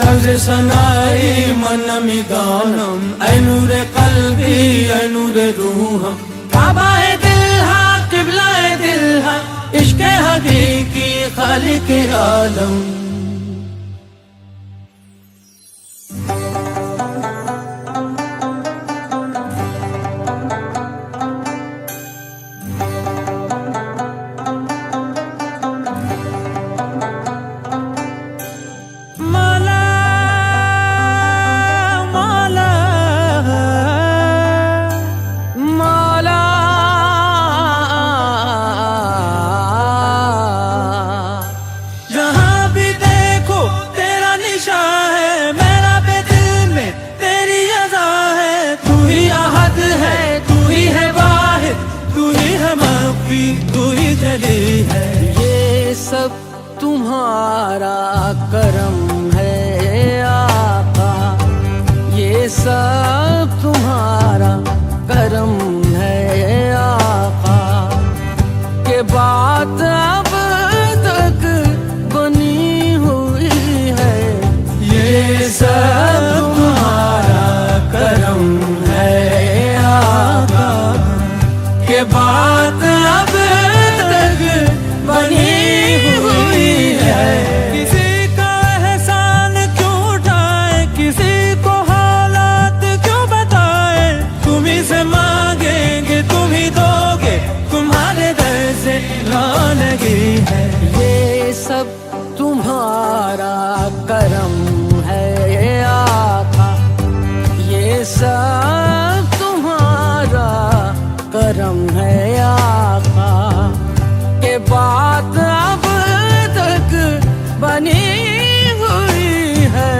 طرز سنائی من میدانم، اے نور قلبی اے نور روحم، کعبہ دل ہا قبلہ دل ہا، عشق حقیقی خالق عالم. تو ہی جلی ہے، یہ سب تمہارا کرم ہے آقا، یہ سب تمہارا کرم ہے آقا، کہ بات اب تک بنی ہوئی ہے. یہ سب تمہارا کرم ہے آقا، کہ بات اب تک بنی ہوئی ہے. کسی کا احسان کیوں اٹھائے، کسی کو حالات کیوں بتائے، تمہیں سے مانگیں گے تم ہی دو گے، تمہارے در سے لانگی ہے. یہ سب تمہارا کرم ہے آقا، یہ سب تمہارا کرم ہے آقا، کہ بات اب تک بنی ہوئی ہے.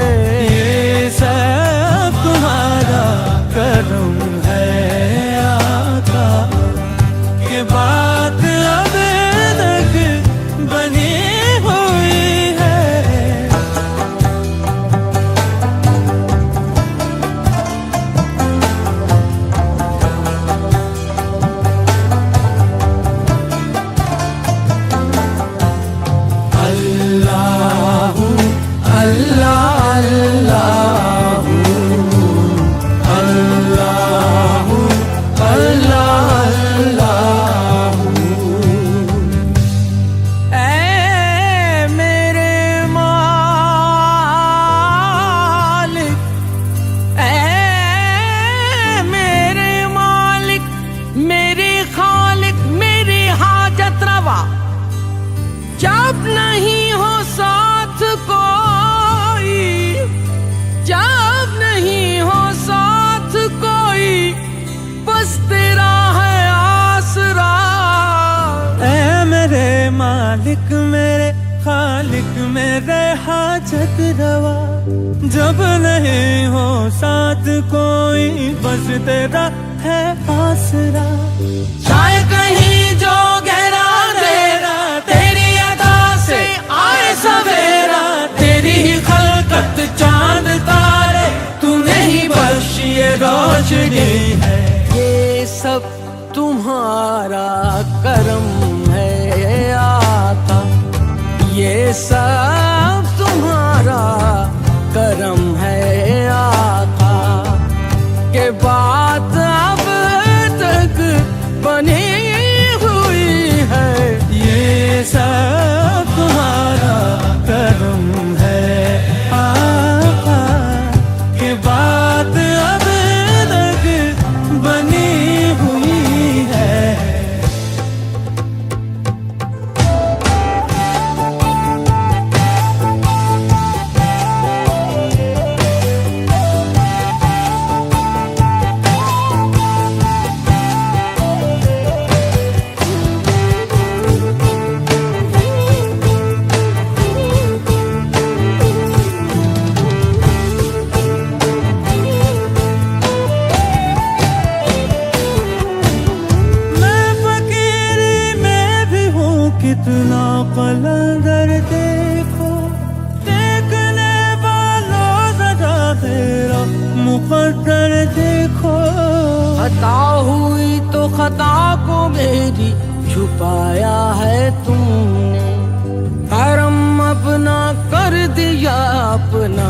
یہ سب تمہارا کرم ہے آقا، کہ بات اب تک بنی ہوئی ہے. اللہ اللہ اللہ اللہ. اے میرے مالک، اے میرے مالک، میرے خالق، میری حاجت روا، جب نہیں ہو ساتھ کوئی، جب نہیں ہو ساتھ کوئی، بس تیرا ہے آسرا. اے میرے مالک، میرے خالق، میرے حاجت روا، جب نہیں ہو ساتھ کوئی، بس تیرا ہے آسرا. شاید کہیں جو گہرا تیرا، تیری عطا سے آئے سویرا، تیری ہی خلقت چاند تارے، تو نے ہی بخشی یہ روشنی ہے. یہ سب تمہارا کرم ہے آقا، یہ سب تمہارا کرم ہے آقا، کہ بات اب تک بنی ہوئی ہے. یہ سب تمہارا کرم ہے آقا، کہ بات اب تک بنی ہوئی ہے. کتنا قلندر دیکھو، دیکھنے والوں ذرا تیرا مقدر دیکھو. خطا ہوئی تو خطا کو میری چھپایا ہے تم نے، کرم اپنا کر دیا اپنا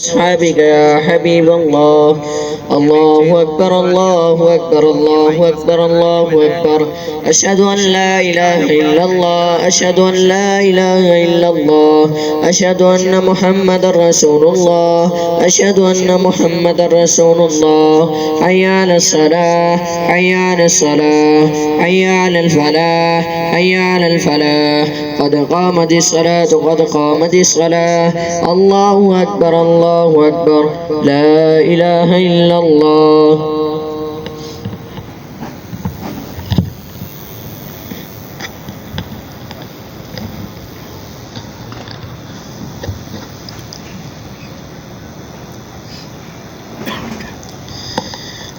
أصحابك يا حبيب الله. الله أكبر الله أكبر الله أكبر الله أكبر. أشهد أن لا إله إلا الله، أشهد أن لا إله إلا الله، أشهد أن محمد رسول الله، أشهد أن محمد رسول الله. حي على الصلاة، حي على الصلاة، حي على الفلاح، حي على الفلاح. قد قامت الصلاة، قد قامت الصلاة. الله أكبر الله أكبر، لا إله إلا الله.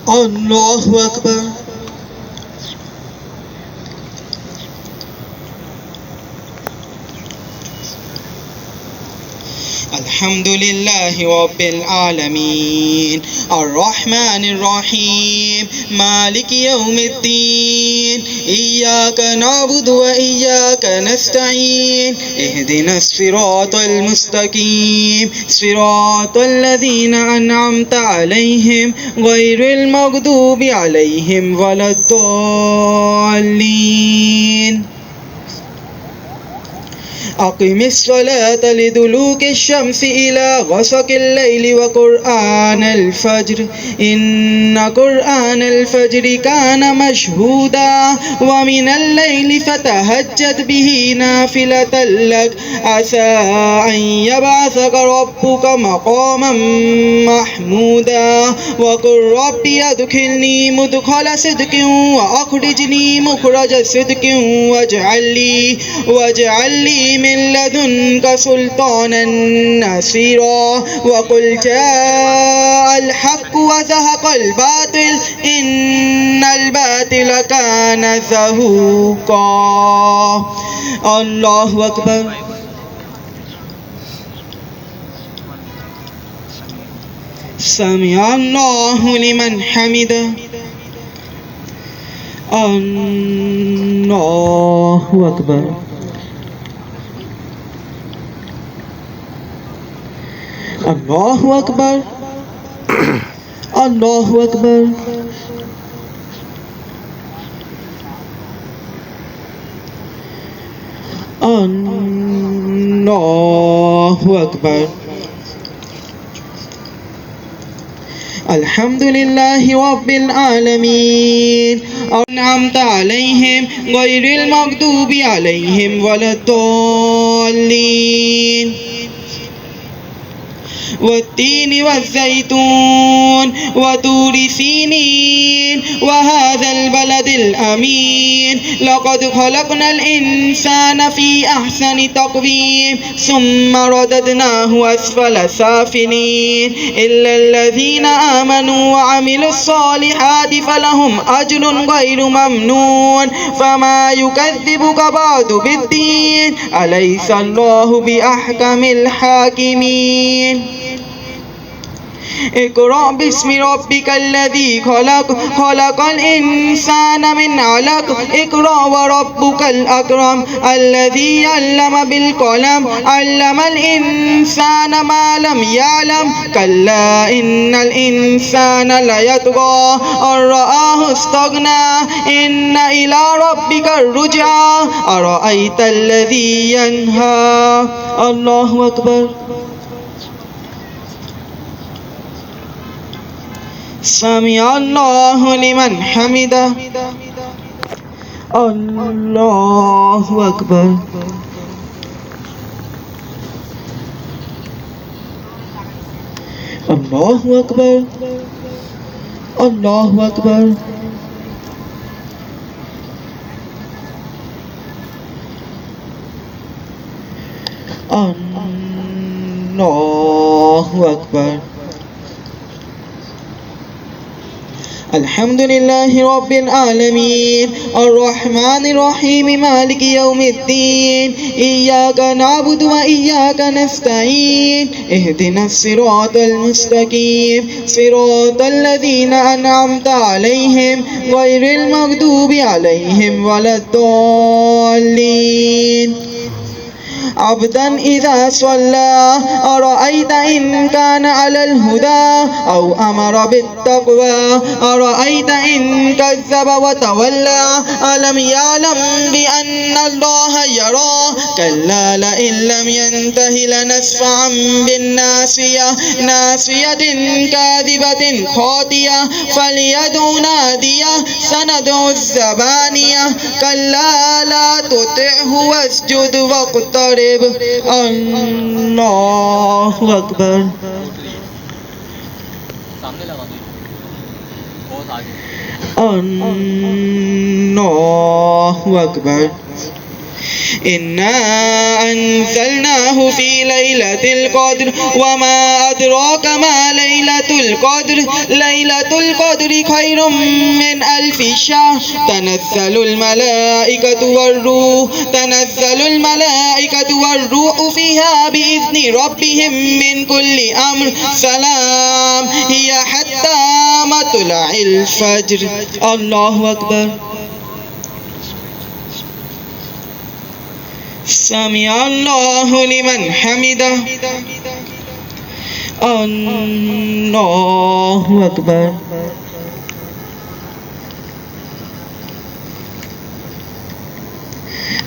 الله أكبر. الحمد لله رب العالمين الرحمن الرحيم مالك يوم الدين إياك نعبد وإياك نستعين اهدنا الصراط المستقيم صراط الذين أنعمت عليهم غير المغضوب عليهم ولا الضالين. أقم الصلاة لدلوك الشمس إلى غسق الليل وقرآن الفجر إن قرآن الفجر كان مشهودا ومن الليل فتهجد به نافلة لك عسى أن يبعثك ربك مقاما محمودا وقل ربي أدخلني مدخل صدق وأخرجني مخرج صدق واجعل لي من لدنك سلطانا نصيرا وقل جاء الحق وزهق الباطل إن الباطل كان زهوقا الله أكبر سمع الله لمن حمده الله أكبر الله أكبر الله أكبر الله أكبر الحمد لله رب العالمين أنعمت عليهم غير المغضوب عليهم ولا الضالين والتين والزيتون وطور سينين وهذا البلد الأمين لقد خلقنا الإنسان في أحسن تقويم ثم رددناه أسفل سافلين إلا الذين آمنوا وعملوا الصالحات فلهم أجر غير ممنون فما يكذبك بعد بالدين أليس الله بأحكم الحاكمين اقرأ باسم ربك الذي خلق خلق الإنسان من علق اقرأ وربك الأكرم الذي علم بالقلم علم الإنسان ما لم يعلم كلا إن الإنسان ليطغى أن رآه استغنى إن إلى ربك الرجعى أرأيت الذي ينهى الله أكبر سمع الله لمن حمده الله أكبر الله أكبر الله أكبر الله أكبر الحمد لله رب العالمين الرحمن الرحيم مالك يوم الدين إياك نعبد وإياك نستعين اهدنا الصراط المستقيم صراط الذين أنعمت عليهم غير المغضوب عليهم ولا الضالين عبدا إذا صلى أرأيت إن كان على الهدى أو أمر بالتقوى أرأيت إن كذب وتولى ألم يعلم بأن الله يرى كلا لئن لم ينته لنسفعا بالناصية ناصية كاذبة خاطية فليدع نادية سندع الزبانية كلا لا تطعه واسجد واقترب الله أكبر الله أكبر إنا أنزلناه في ليلة القدر وما أدراك ما ليلة القدر ليلة القدر خير من 1000 شهر تنزل الملائكة والروح فيها بإذن ربهم من كل أمر سلام هي حتى مطلع الفجر الله أكبر سمع الله لمن حمده الله أكبر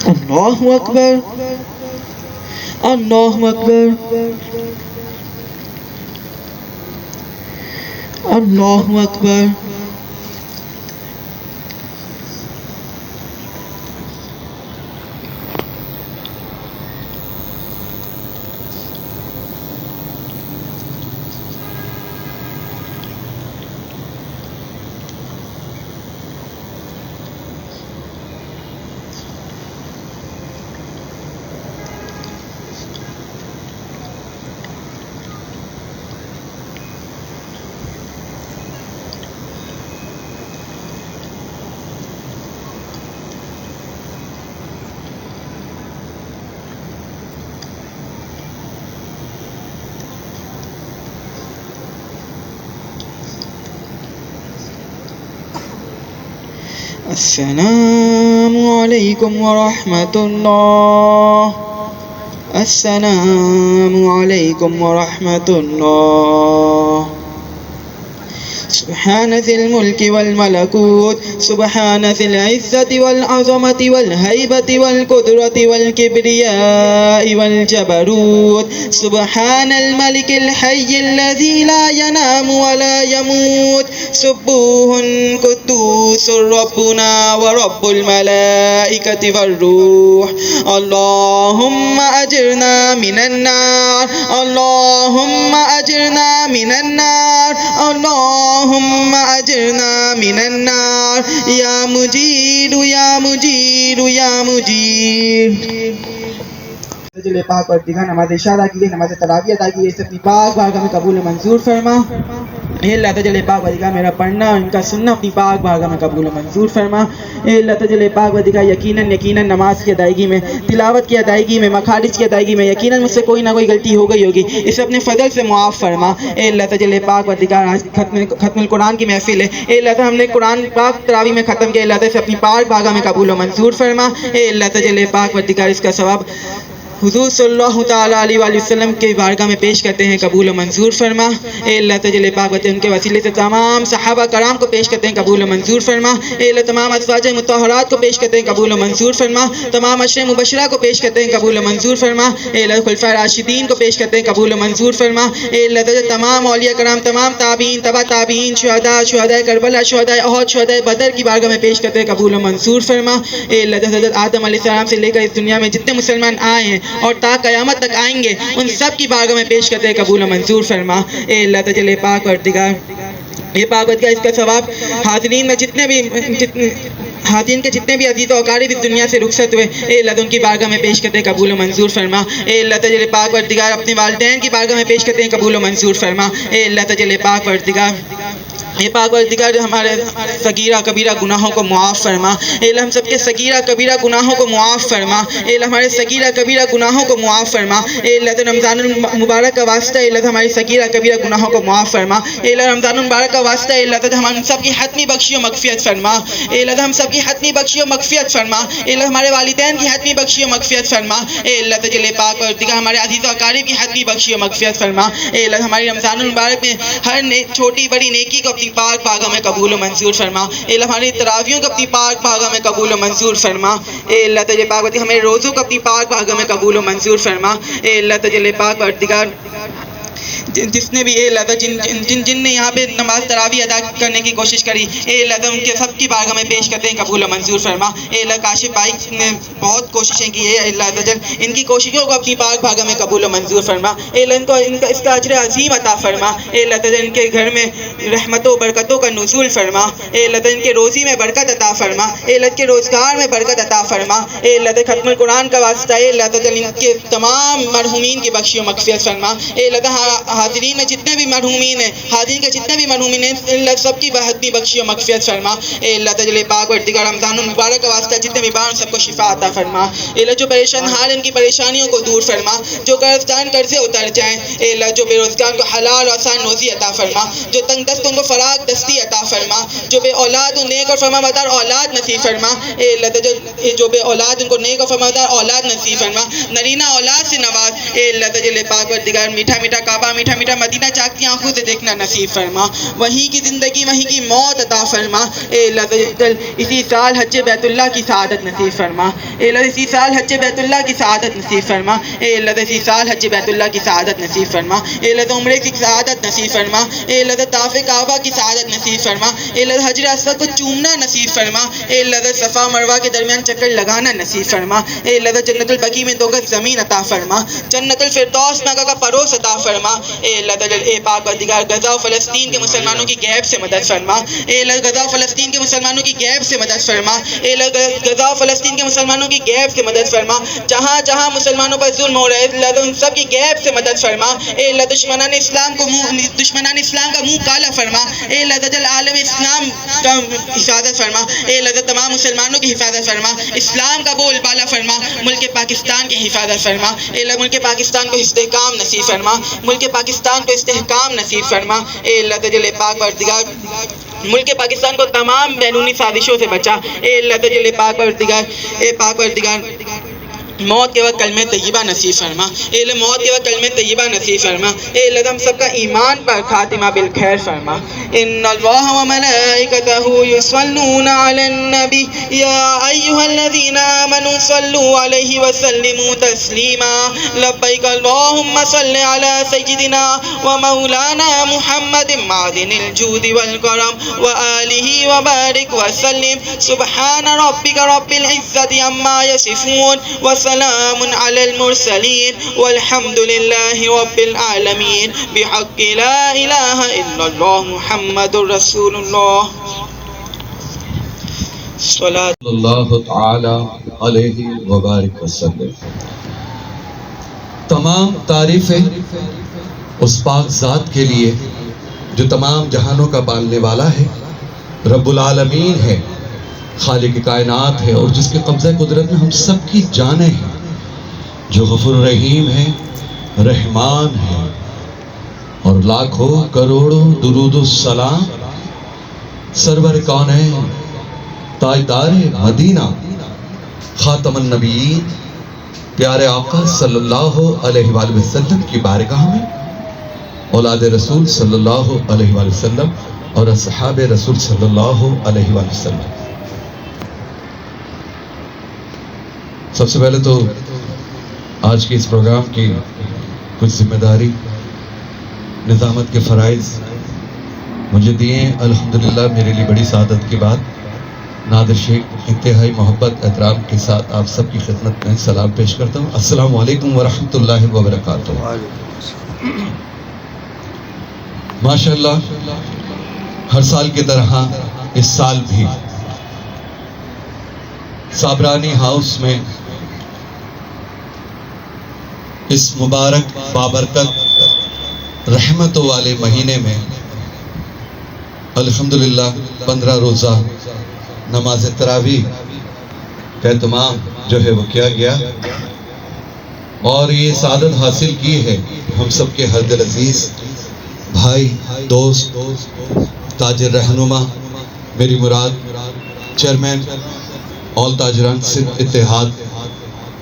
الله أكبر الله أكبر الله أكبر السلام علیکم ورحمۃ اللہ. السلام علیکم ورحمۃ اللہ. سبحان ذی الملک والملکوت سبحان ذی العزت والعظمت والہیبت والقدرت والکبریاء والجبروت سبحان الملک الحی الذی لا ینام ولا یموت سبوح قدوس ربنا ورب الملائکۃ والروح. اللہم اجرنا من النار اللہم اجرنا من النار اللہم اجرنا من النار یا مجیر یا مجیر یا مجیر. جل پاک اور دیگر نماز عشاء ادا کی گئی، نماز تراویح ادا کی گئی، اس اپنی پاک بارگاہ میں قبول و منظور فرما. اے اللہ تجل پاک و دیگر میرا پڑھنا اور ان کا سننا اپنی پاک بارگاہ میں قبول و منظور فرما. اے اللہ تجل پاک و دیگر یقیناً نماز کی ادائیگی میں، تلاوت کی ادائیگی میں، مخارج کی ادائیگی میں یقیناً مجھ سے کوئی نہ کوئی غلطی ہو گئی ہوگی، اسے اپنے فضل سے معاف فرما. اے اللہ تجل پاک و دیگر آج ختم القرآن کی محفل ہے، اے اللہ تعالی ہم نے قرآن پاک تراویح میں ختم کیا، اللہ تعالی سے اپنی پاک بارگاہ میں قبول و منظور فرما. اے اللہ تجل پاک و دیگر اس کا ثواب حضور صلی اللہ تعالیٰ علیہ وآلہ وسلم کے بارگاہ میں پیش کرتے ہیں، قبول و منظور فرما. اے اللہ تجل پاک وتے ان کے وسیلے سے تمام صحابہ کرام کو پیش کرتے ہیں، قبول و منظور فرما. اے اللہ تمام ازواج مطہرات کو پیش کرتے ہیں، قبول و منظور فرما. تمام عشر مبشرہ کو پیش کرتے ہیں، قبول و منظور فرما. اے اللہ خلفائے راشدین کو پیش کرتے ہیں، قبول و منظور فرما. اے اللہ تجل تمام اولیاء کرام، تمام تابعین، تبع تابعین، شہداء کربلا، شہداء احد، شہداء بدر کی بارگاہ میں پیش کرتے ہیں، قبول و منظور فرما. اے اللہ حضرت آدم علیہ السلام سے لے کر اس دنیا میں جتنے مسلمان آئے ہیں اور تا قیامت تک آئیں گے، ان سب کی بارگاہ میں پیش کرتے ہیں، قبول و منظور فرما. اے اللہ تجل پاک اور دیگر یہ پاک کا اس کا ثواب حاضرین میں جتنے بھی عزیز و اقارب اس دنیا سے رخصت ہوئے، اے اللہ ان کی بارگاہ میں پیش کرتے ہیں، قبول و منظور فرما. اے اللہ تجل پاک اور دیگر اپنے والدین کی بارگاہ میں پیش کرتے ہیں، قبول و منظور فرما. اے اللہ تجل پاک اور دیگر یہ پاک اور دیگر ہمارے صغیرہ کبیرہ گناہوں کو معاف فرما. اے اللہ ہم سب کے صغیرہ کبیرہ گناہوں کو معاف فرما. اے اللہ ہمارے صغیرہ کبیرہ گناہوں کو معاف فرما. اے اللہ رمضان المبارک کا واسطہ، اے اللہ ہماری صغیرہ کبیرہ گناہوں کو معاف فرما. اے اللہ رمضان المبارک کا واسطہ، اے اللہ ہم سب کی حتمی بخشی و مغفرت فرما. اے اللہ ہم سب کی حتمی بخشی و مغفرت فرما. اے اللہ ہمارے والدین کی حتمی بخشی و مغفرت فرما. اے اللہ تجل پاک اور دیگر ہمارے عزیز و اقارب کی حتمی بخشی و مغفرت فرما. اے اللہ ہماری رمضان المبارک میں ہر چھوٹی بڑی نیکی کو اپنی پاک بارگاہ میں قبول و منظور فرما. اے اللہ ہماری تراویحوں کو اپنی پاک بارگاہ میں قبول و منظور فرما. اے اللہ تجل پاک ہمیں روزوں کو اپنی پاک بارگاہ میں قبول و منظور فرما. اے اللہ تجل پاک اور دیگر جس نے بھی اے اللہ جن نے یہاں پہ نماز تراویح ادا کرنے کی کوشش کری، اے اللہ ان کے سب کی بارگاہ میں پیش کرتے ہیں، قبول و منظور فرما. اے اللہ کاشف بھائی نے بہت کوششیں کی، اے اللہ ان کی کوششوں کو اپنی پاک بارگاہ میں قبول و منظور فرما. اے اللہ اس کا اجر عظیم عطا فرما. اے اللہ ان کے گھر میں رحمتوں و برکتوں کا نزول فرما. اے اللہ ان کے روزی میں برکت عطا فرما. اے اللہ کے روزگار میں برکت عطا فرما. اے اللہ ختم القرآن کا واسطہ، اے اللہ ان کے تمام مرحومین کی بخشی و مغفرت فرما. اے اللہ حاضرین میں جتنے بھی مرحومین ہیں، حاضرین کے جتنے بھی مرحومین ہیں، اللہ سب کی بہتری بخشی و مغفرت فرما. اے اللہ تجل پاک اور دیگر رمضان المبارک کا واسطہ جتنے بھی بار سب کو شفا عطا فرما. اے اللہ جو پریشان حال ان کی پریشانیوں کو دور فرما. جو قرضدار قرضے اتر جائیں، اے اللہ جو بے روزگار کو حلال و آسان روزی عطا فرما. جو تنگ دست ان کو فراغ دستی عطا فرما. جو بے اولاد ان نیک اور فرمانبردار اولاد نصیب فرما. اے اللہ جو بے اولاد ان کو نیک اور فرمانبردار اولاد نصیب فرما. نرینہ اولاد سے نواز. اے اللہ تجل پاک اور دیگر میٹھا میٹھا کعبہ، میٹھا میٹھا مدینہ چاہتی آنکھوں سے دیکھنا نصیب فرما. وہیں کی زندگی وہیں کی موت عطا فرما. اے اللہ اسی سال حج بیت اللہ کی سعادت نصیب فرما. اے اللہ اسی سال حج بیت اللہ کی سعادت نصیب فرما. اے اللہ اسی سال حج بیت اللہ کی سعادت نصیب فرما. اے اللہ عمرے کی سعادت نصیب فرما. اے اللہ طواف کعبہ کی سعادت نصیب فرما. اے اللہ حجر اسود کو چومنا نصیب فرما. اے اللہ صفا مروہ کے درمیان چکر لگانا نصیب فرما. اے اللہ جنت البقیع میں 2 گز زمین عطا فرما. جنت الفردوس میں کا پروس عطا فرما. اے اللہ اے پاک و دیگر غزہ و فلسطین کے مسلمانوں کی غیب سے مدد فرما. اے اللہ غزہ و فلسطین کے مسلمانوں کی غیب سے مدد فرما. اے اللہ غزہ و فلسطین کے مسلمانوں کی غیب سے مدد فرما. جہاں جہاں مسلمانوں پر ظلم ہو رہے ہیں، اللہ ان سب کی غیب سے مدد فرما. اے اللہ دشمنان اسلام کا منہ کالا فرما. اے اللہ عالم اسلام کا حفاظت فرما. اے اللہ تمام مسلمانوں کی حفاظت فرما. اسلام کا بول بالا فرما. ملک پاکستان کی حفاظت فرما. اے اللہ ملک پاکستان کو استحکام نصیب فرما. ملک پاکستان کو استحکام نصیب فرما. اے اللہ تجل پاک اور دیگر ملک پاکستان کو تمام بیرونی سازشوں سے بچا۔ اے اللہ تجلی پاک پروردگار موت کے وقت کلمہ طیبہ نصیب فرما۔ اے اللہ موت کے وقت کلمہ طیبہ نصیب فرما۔ اے اللہ ہم سب کا ایمان پر خاتمہ بالخیر فرما۔ ان اللہ وملائکتہ یصلون علی النبی یا ایھا الذین آمنوا صلوا علیہ وسلموا تسلیما۔ لبیک اللہم صل علی سیدنا ومولانا محمد معدن الجود والکرم وآلہ وبارک وسلم۔ سبحان ربک رب العزت عما یصفون وسلام علی المرسلین والحمد للہ رب العالمین بحق لا الہ الا اللہ محمد رسول اللہ صلی اللہ تعالی علیہ وبارک وسلم۔ تمام تعریفیں اس پاک ذات کے لیے جو تمام جہانوں کا پالنے والا ہے، رب العالمین ہے، خالق کائنات ہے، اور جس کے قبضہ قدرت میں ہم سب کی جانیں ہیں، جو غفور رحیم ہے، رحمان ہے، اور لاکھوں کروڑوں درود و سلام سرور کونین تاجدار مدینہ خاتم النبیین پیارے آقا صلی اللہ علیہ وآلہ وسلم کی بارگاہ میں، اولاد رسول صلی اللہ علیہ وآلہ وسلم اور اصحاب رسول صلی اللہ علیہ وآلہ وسلم۔ سب سے پہلے تو آج کے اس پروگرام کی کچھ ذمہ داری نظامت کے فرائض مجھے دیے ہیں۔ الحمدللہ میرے لیے بڑی سعادت کی بات، نادر شیخ انتہائی محبت احترام کے ساتھ آپ سب کی خدمت میں سلام پیش کرتا ہوں۔ السلام علیکم ورحمۃ اللہ وبرکاتہ۔ ماشاءاللہ ہر سال کی طرح اس سال بھی صابرانی ہاؤس میں اس مبارک بابرکت رحمتوں والے مہینے میں الحمدللہ 15 روزہ نماز تراویح کا اہتمام جو ہے وہ کیا گیا، اور یہ سعادت حاصل کی ہے ہم سب کے ہر دل عزیز بھائی، دوست، تاجر رہنما، میری مراد چیئرمین آل تاجران سندھ اتحاد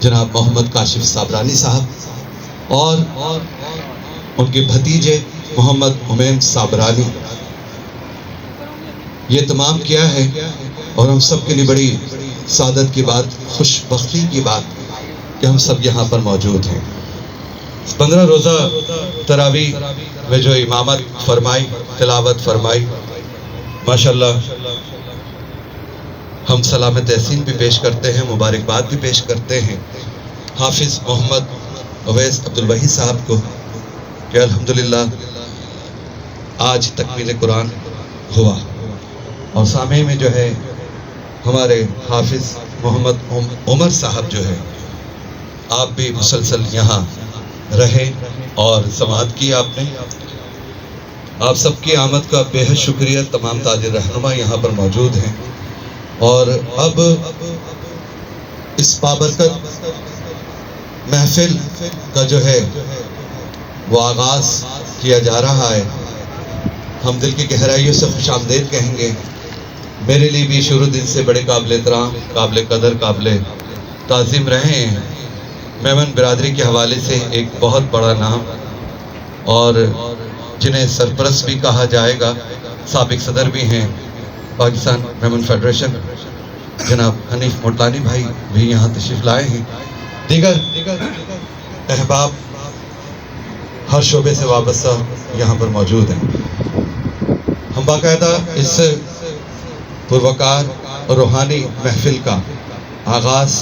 جناب محمد کاشف صابرانی صاحب اور ان کے بھتیجے محمد حمیم صابرانی، یہ تمام کیا ہے، اور ہم سب کے لیے بڑی سعادت کی بات، خوش بختی کی بات کہ ہم سب یہاں پر موجود ہیں۔ 15 روزہ تراویح میں جو امامت فرمائی، تلاوت فرمائی، ماشاءاللہ ہم سلام تحسین بھی پیش کرتے ہیں، مبارکباد بھی پیش کرتے ہیں حافظ محمد اویس عبدالوحید صاحب کو کہ الحمدللہ آج تکمیل قرآن ہوا، اور سامع میں جو ہے ہمارے حافظ محمد عمر صاحب جو ہے، آپ بھی مسلسل یہاں رہے اور سماعت کی آپ نے۔ آپ سب کی آمد کا بے حد شکریہ، تمام تاجر رہنما یہاں پر موجود ہیں، اور اب اس بابرکت محفل کا جو ہے وہ آغاز کیا جا رہا ہے۔ ہم دل کی گہرائیوں سے خوش آمدید کہیں گے۔ میرے لیے بھی شروع دن سے بڑے قابل احترام، قابل قدر، قابل تعظیم رہے ہیں۔ میمن برادری کے حوالے سے ایک بہت بڑا نام، اور جنہیں سرپرست بھی کہا جائے گا، سابق صدر بھی ہیں پاکستان میمن فیڈریشن جناب حنیف ملتانی بھائی بھی یہاں تشریف لائے ہیں۔ دیگر احباب ہر شعبے سے وابستہ یہاں پر موجود ہیں۔ ہم باقاعدہ اس پروکار اور روحانی محفل کا آغاز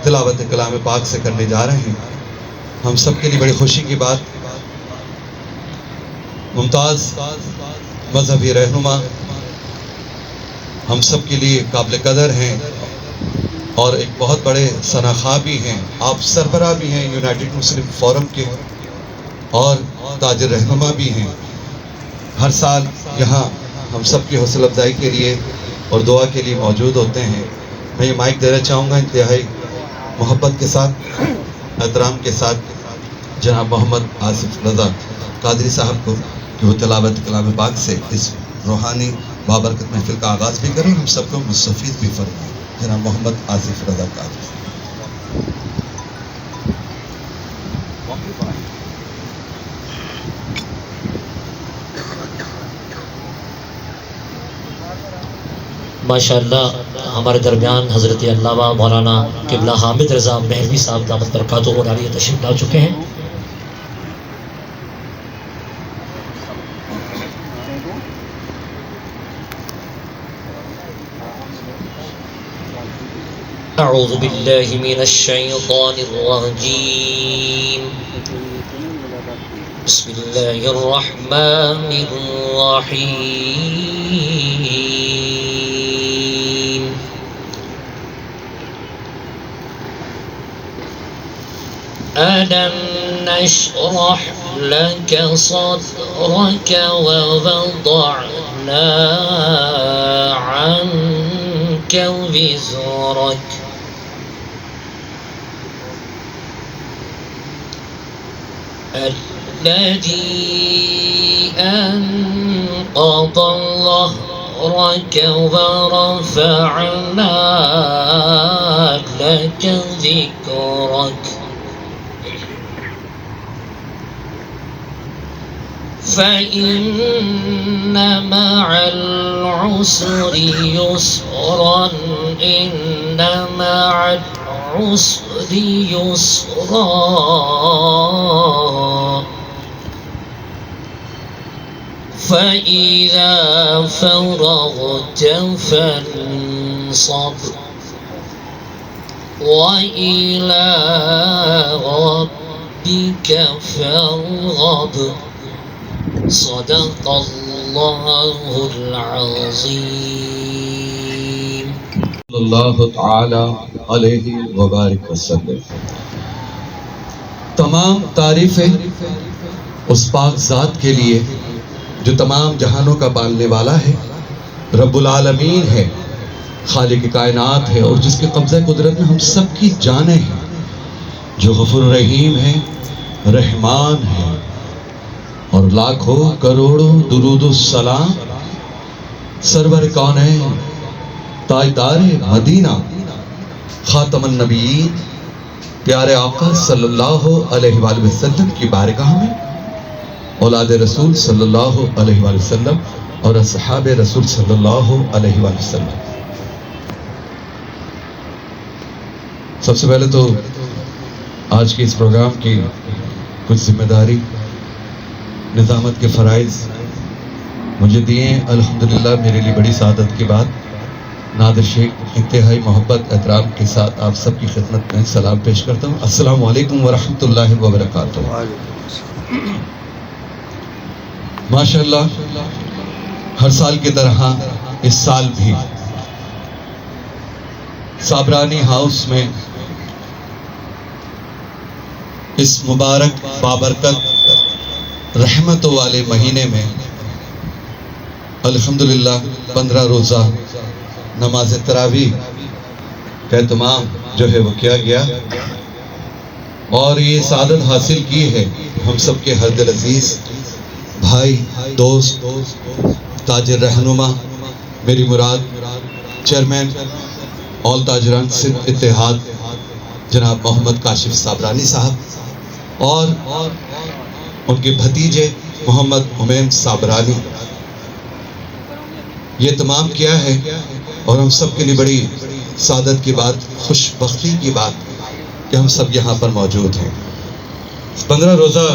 تلاوت کلام پاک سے کرنے جا رہے ہیں۔ ہم سب کے لیے بڑی خوشی کی بات، ممتاز مذہبی رہنما ہم سب کے لیے قابل قدر ہیں، اور ایک بہت بڑے شناخواہ بھی ہیں، آپ سربراہ بھی ہیں یونائٹڈ مسلم فورم کے، اور تاجر رہنما بھی ہیں۔ ہر سال یہاں ہم سب کی حوصلہ افزائی کے لیے اور دعا کے لیے موجود ہوتے ہیں۔ میں یہ مائک دینا چاہوں گا انتہائی محبت کے ساتھ، احترام کے ساتھ جناب محمد آصف رضا قادری صاحب کو کہ وہ تلاوت کلام پاک سے اس روحانی بابرکت محفل کا آغاز بھی کریں اور ہم سب کو مستفید بھی فرمائیں. جناب محمد آصف رضا قادری. ماشاءاللہ ہمارے درمیان حضرت علامہ مولانا قبلہ حامد رضا مہروی صاحب دامت برکاتہ عالیہ تشریف لا چکے ہیں. اعوذ باللہ من الشیطان الرجیم. بسم اللہ الرحمن الرحیم. ألم نشرح لك صدرك ووضعنا عنك وزرك الذي أنقض ظهرك ورفعنا لك ذكرك فإن مع العسر يسرا إن مع العسر يسرا فإذا فرغت فانصب وإلى ربك فارغب. صدق اللہ العظیم. اللہ تعالی علیہ وبارک وسلم. تمام تعریفیں اس پاک ذات کے لیے جو تمام جہانوں کا پالنے والا ہے، رب العالمین ہے، خالق کائنات ہے، اور جس کے قبضہ قدرت میں ہم سب کی جانیں ہیں، جو غفور رحیم ہے، رحمان ہے. اور لاکھوں کروڑوں درود السلام سرور کونین، تاجدار مدینہ، خاتم النبیین، پیارے آقا صلی اللہ علیہ وآلہ وسلم کی بارگاہ میں، اولاد رسول صلی اللہ علیہ وآلہ وسلم اور اصحاب رسول صلی اللہ علیہ وآلہ وسلم. سب سے پہلے تو آج کے اس پروگرام کی کچھ ذمہ داری، نظامت کے فرائض مجھے دیے ہیں. الحمدللہ میرے لیے بڑی سعادت کی بات. نادر شیخ انتہائی محبت احترام کے ساتھ آپ سب کی خدمت میں سلام پیش کرتا ہوں. السلام علیکم ورحمۃ اللہ وبرکاتہ. ماشاءاللہ ہر سال کی طرح اس سال بھی صابرانی ہاؤس میں اس مبارک بابرکت رحمتوں والے مہینے میں الحمدللہ 15 روزہ نماز تراویح کا اہتمام جو ہے وہ کیا گیا، اور یہ سعادت حاصل کی ہے ہم سب کے ہر دل عزیز بھائی، دوست، تاجر رہنما، میری مراد چیئرمین آل تاجران سندھ اتحاد جناب محمد کاشف صابرانی صاحب اور ان کے بھتیجے محمد حمیم صابرانی. یہ تمام کیا ہے، اور ہم سب کے لیے بڑی سعادت کی بات، خوش بختی کی بات کہ ہم سب یہاں پر موجود ہیں. 15 روزہ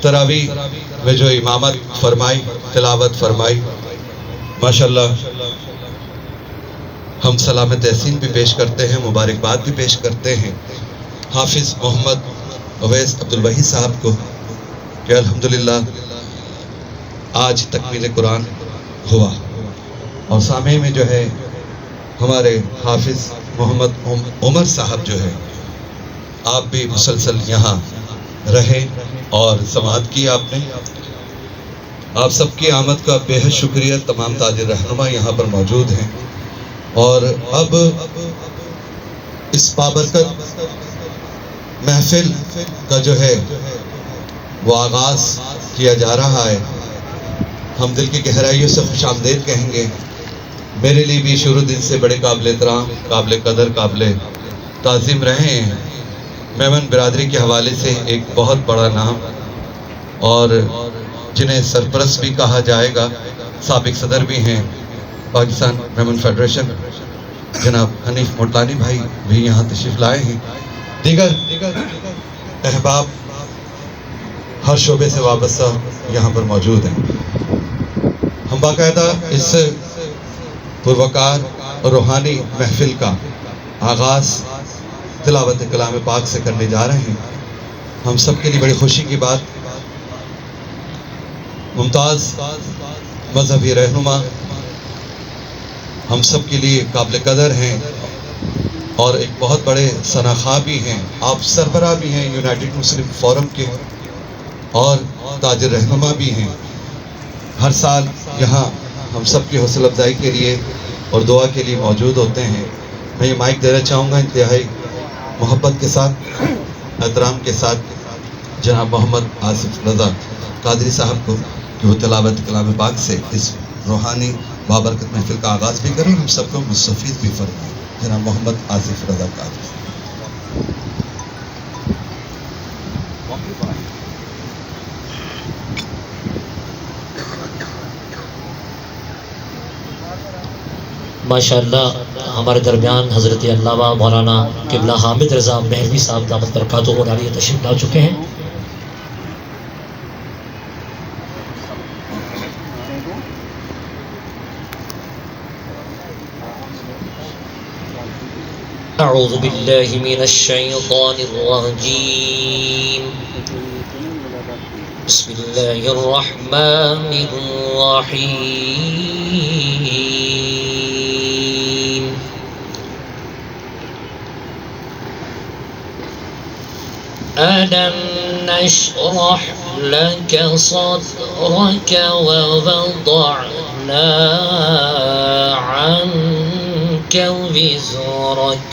تراویح میں جو امامت فرمائی، تلاوت فرمائی، ماشاءاللہ ہم سلام تحسین بھی پیش کرتے ہیں، مبارکباد بھی پیش کرتے ہیں حافظ محمد اویس عبدالوحی صاحب کو کہ الحمدللہ آج تکمیل قرآن ہوا. اور سامع میں جو ہے ہمارے حافظ محمد عمر صاحب جو ہے، آپ بھی مسلسل یہاں رہے اور سماعت کی آپ نے. آپ سب کی آمد کا بے حد شکریہ. تمام تاجر رہنما یہاں پر موجود ہیں، اور اب اس بابرکت محفل کا جو ہے وہ آغاز کیا جا رہا ہے. ہم دل کی گہرائیوں سے خوش آمدید کہیں گے. میرے لیے بھی شروع دن سے بڑے قابل احترام، قابل قدر، قابل تعظیم رہے ہیں. میمن برادری کے حوالے سے ایک بہت بڑا نام، اور جنہیں سرپرست بھی کہا جائے گا، سابق صدر بھی ہیں پاکستان میمن فیڈریشن، جناب حنیف ملتانی بھائی بھی یہاں تشریف لائے ہیں. دیگر احباب ہر شعبے سے وابستہ یہاں پر موجود ہیں. ہم باقاعدہ اس پروقار اور روحانی محفل کا آغاز تلاوت کلام پاک سے کرنے جا رہے ہیں. ہم سب کے لیے بڑی خوشی کی بات، ممتاز مذہبی رہنما ہم سب کے لیے قابل قدر ہیں اور ایک بہت بڑے ثناخواہ بھی ہیں. آپ سربراہ بھی ہیں یونائٹڈ مسلم فورم کے اور تاجر رہنما بھی ہیں. ہر سال یہاں ہم سب کی حوصلہ افزائی کے لیے اور دعا کے لیے موجود ہوتے ہیں. میں یہ مائک دینا چاہوں گا انتہائی محبت کے ساتھ، احترام کے ساتھ جناب محمد آصف رضا قادری صاحب کو کہ وہ تلاوت کلام پاک سے اس روحانی بابرکت محفل کا آغاز بھی کریں، ہم سب کو مستفید بھی فرمائیں. جناب محمد آصف رضا قادری. ماشاءاللہ ہمارے درمیان حضرت علامہ مولانا قبلہ حامد رضا مہروی صاحب دامت برکاتہ عالیہ تشریف لا چکے ہیں. اعوذ باللہ من الشیطان الرجیم، بسم اللہ الرحمن الرحیم. ألم نشرح لك صدرك ووضعنا عنك وزرك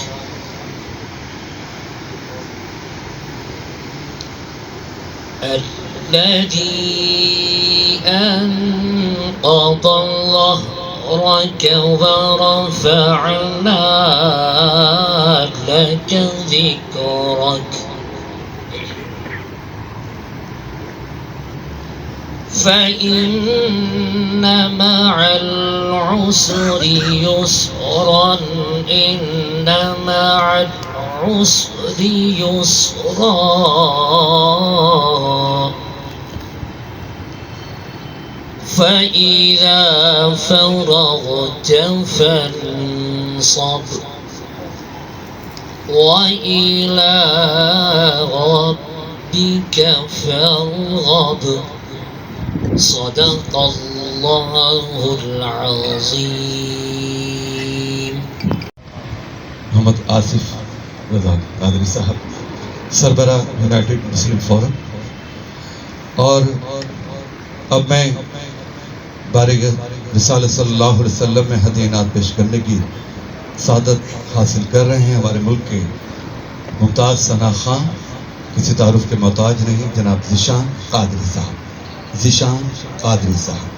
الذي أنقض ظهرك ورفعنا لك ذكرك فإن مع العسر يسرا إن مع العسر يسرا فإذا فرغت فانصب وإلى ربك فارغب صدق اللہ العظیم. محمد آصف رضا قادری صاحب سربراہ یونائٹڈ مسلم فورم. اور اب میں بارگاہ رسالت صلی اللہ علیہ وسلم میں ہدیہ نعت پیش کرنے کی سعادت حاصل کر رہے ہیں. ہمارے ملک کے ممتاز ثناخواہ، کسی تعارف کے محتاج نہیں، جناب ذیشان قادری صاحب. ذیشان قادری صاحب.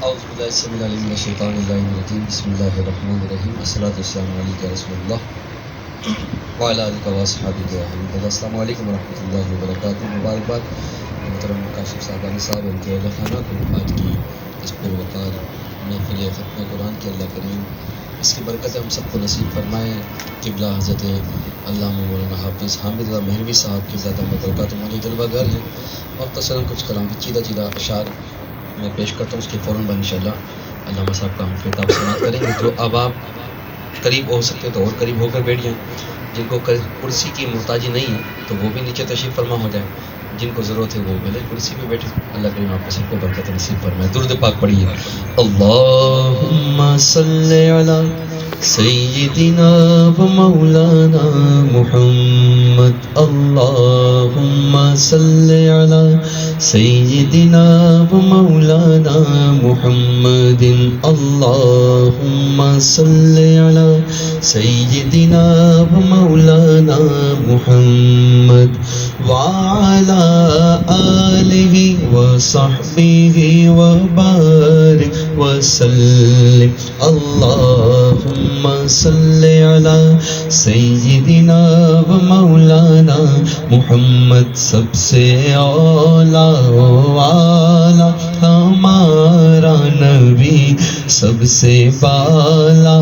اعوذ باللہ السمیع العلیم من الشیطان الرجیم، بسم اللہ الرحمن الرحیم. الصلاۃ والسلام علیک یا رسول اللہ وعلی آلک و اصحابک یا حبیب اللہ. السلام علیکم ورحمۃ اللہ وبرکاتہ. مبارکباد محترم کاشف صاحبانی صاحب ان کے اہل خانہ کو آج کی اس پروقار محفل ختم قرآن کی اللہ کریم اس کی برکت ہم سب کو نصیب فرمائے. قبلہ حضرت علامہ مولانا حافظ حامد رضا مہروی صاحب کی زیادہ برکات ہماری جلوہ گر ہیں. اور تصرن کچھ کلام کی چیدہ اشعار میں پیش کرتا ہوں، اس کے فوراً بعد انشاءاللہ علامہ صاحب کا ہم خطاب سماعت کریں گے. جو احباب قریب ہو سکتے تو اور قریب ہو کر بیٹھ جائیں، جن کو کرسی کی محتاجی نہیں ہے تو وہ بھی نیچے تشریف فرما ہو جائے، جن کو ضرورت ہے وہ بھلے کرسی پہ بیٹھے. اللہ کریم آپ کو سب کو برکت نصیب فرمائے. درود پاک پڑھیے. اللہم صلی علی سیدنا و مولانا محمد اللہم صلی علی سیدنا و مولانا محمد اللہم صلی علی سیدنا و مولانا محمد وعلی آلہ وصحبہ وبارک وسلم اللہم صلی علی سیدنا و مولانا محمد سب سے اولا والا ہمارا نبی سب سے بالا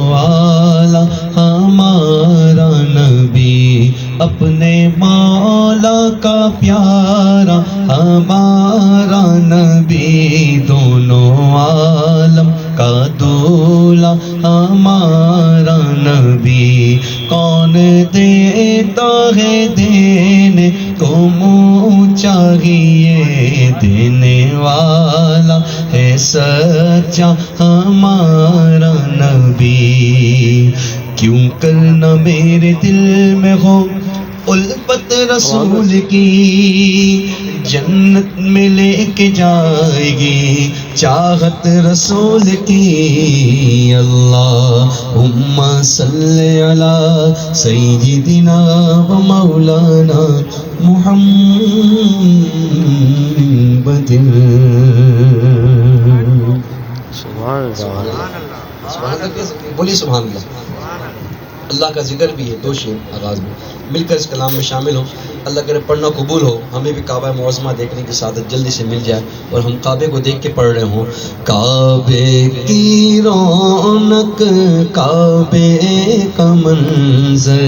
والا ہمارا نبی اپنے مولا کا پیارا ہمارا نبی دونوں عالم کا دولا ہمارا نبی کون دیتا ہے دینے کو منہ چاہیے دینے والا ہے سچا ہمارا نبی کیوں کرنا میرے دل میں ہو الفت رسول کی جنت میں لے کے جائے گی چاہت رسول کی اللہم صلی علی سیدنا و مولانا محمد سبحان اللہ بولیے سبحان اللہ اللہ کا ذکر بھی ہے دو شعر آغاز میں مل کر اس کلام میں شامل ہوں اللہ کرے پڑھنا قبول ہو ہمیں بھی کعبہ معظمہ دیکھنے کی سعادت جلدی سے مل جائے اور ہم کعبے کو دیکھ کے پڑھ رہے ہوں کعبے کی رونق کعبے کا منظر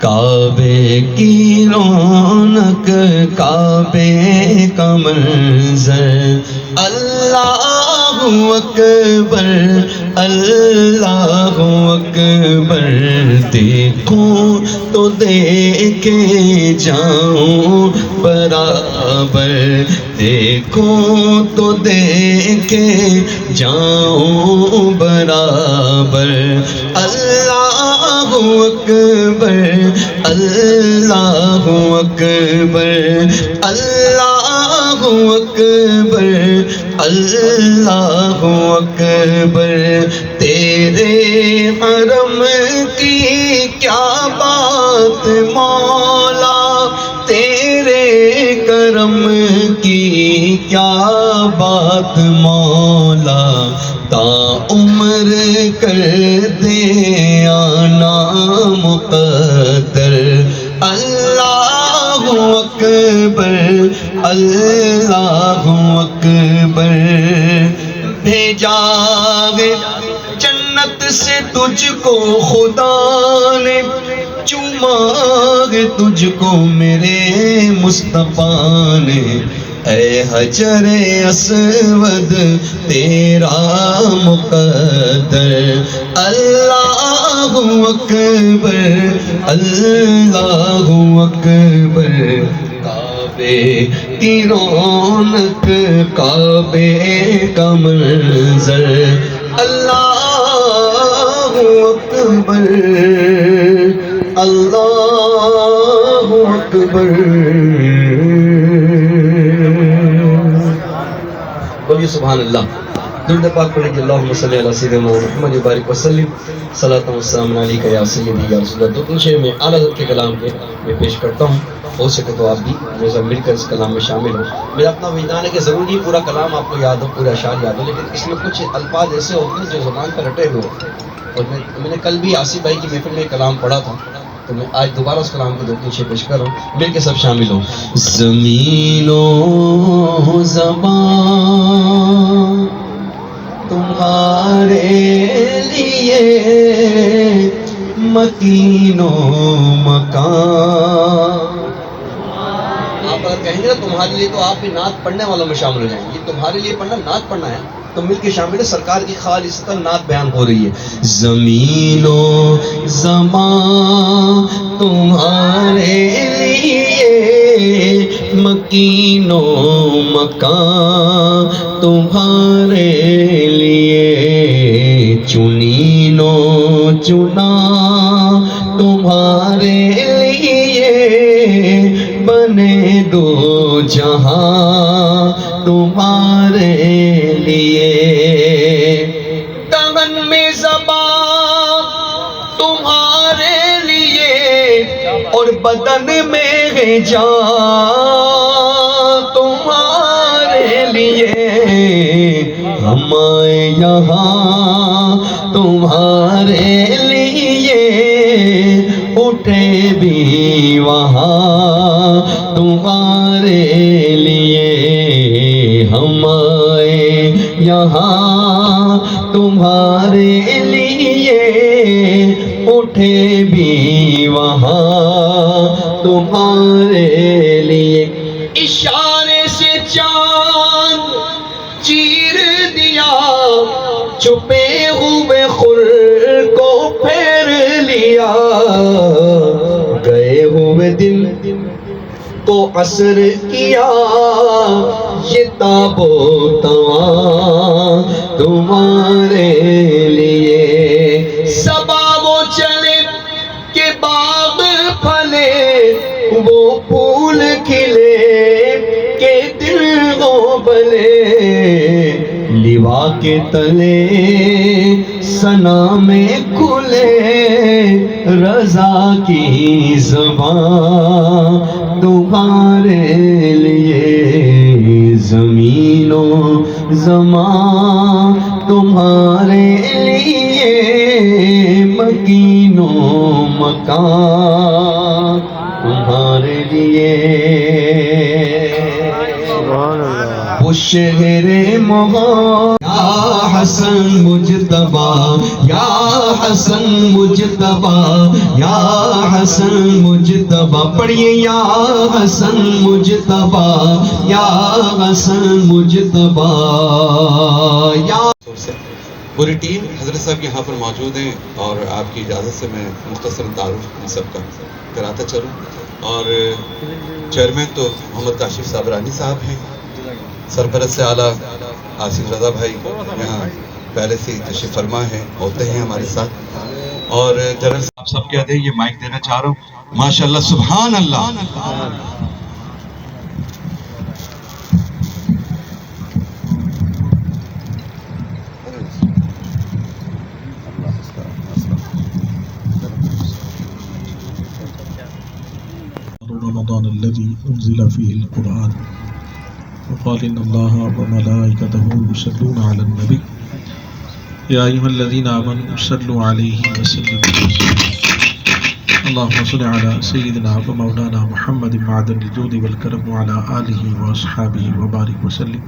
کعبے کی رونق کعبے کا منظر اللہ اکبر اللہ اکبر دیکھوں تو دیکھے جاؤں برابر دیکھوں تو دیکھے جاؤں برابر اللہ اکبر اللہ اکبر اللہ اکبر اللہ اکبر تیرے حرم کی کیا بات مولا تیرے کرم کی کیا بات مولا تا عمر کر دے آنا مقدر اللہ اکبر اللہ اکبر بھیجا ہے جنت سے تجھ کو خدا نے چوما ہے تجھ کو میرے مصطفیٰ نے اے حجر اسود تیرا مقدر اللہ اکبر اللہ اکبر کعبے کی رونق کعبے کا منظر اللہ اکبر اللہ اکبر بولیے سبحان اللہ درود پاک پڑھیں گے اللہم صلی علی سیدنا محمد وبارک وسلم صلاۃ و سلام علیکہ یا سیدی یا رسول اللہ دو تین شعر میں اعلیٰ حضرت کے کلام کے میں پیش کرتا ہوں ہو سکے تو آپ بھی میرے ساتھ مل کر اس کلام میں شامل ہو میرا اپنا وجدان ہے کہ ضروری پورا کلام آپ کو یاد ہو پورا اشعار یاد ہو لیکن اس میں کچھ الفاظ ایسے ہوتے ہیں جو زبان پر رٹے ہوئے اور میں نے کل بھی آصف بھائی کی محفل میں کلام پڑھا تھا تو میں آج دوبارہ اس کلام کے دو تین شعر پیش کر رہا ہوں مل کے سب شامل ہوں زمین و زبان تمہارے لیے مکین و مکان آپ اگر کہیں گے تمہارے لیے تو آپ بھی نعت پڑھنے والوں میں شامل ہو جائیں گے تمہارے لیے پڑھنا نعت پڑھنا ہے تو مل کے شامل ہے سرکار کی خالص نعت بیان ہو رہی ہے زمین و زمان تمہارے لیے مکین و مکان تمہارے لیے چنین و چنا تمہارے لیے بنے دو جہاں تمہارے لیے تن میں زبان تمہارے لیے اور بدن میں ہے جان تمہارے لیے ہم آئے یہاں تمہارے لیے اٹھے بھی وہاں تمہارے لیے ہم آئے یہاں تمہارے لیے اٹھے بھی وہاں تمہارے لیے اشارے سے چاند چیر دیا چھپے ہوئے خور کو پھیر لیا گئے ہوئے دل کو اثر کیا یہ تاب و تواں تمہارے لیے صبا وہ چلے کہ باغ پھلے وہ پھول کھلے کہ دل وہ بلے لیوا کے تلے ثنا میں کھلے رضا کی زبان تمہارے لیے زمین و زمان تمہارے لیے مکین و مکان تمہارے لیے وہ شہر محمد یا حسن مجتبی یا حسن مجتبی یا حسن مجتبی پڑھیے یا حسن مجتبی یا حسن مجتبی یا پوری ٹیم حضرت صاحب یہاں پر موجود ہیں اور آپ کی اجازت سے میں مختصر تعارف ان سب کا کراتا چلوں اور چیئرمین تو محمد کاشف صابرانی صاحب ہیں سرپرست اعلیٰ آصف رضا بھائی یہاں پہلے سے تشریف فرما ہیں ہوتے ہیں ہمارے ساتھ اور جنرل صاحب سب کہتے ہیں یہ مائک دینا چاہ رہا ہوں ماشاءاللہ سبحان اللہ رمضان الذي أنزل فيه القرآن وقال إن الله وملائكته يصلون على النبي يا أيها الذين آمنوا صلوا عليه وسلموا اللهم صل على سيدنا ومولانا محمد معدن الجود والكرم وعلى آله وأصحابه وبارك وسلم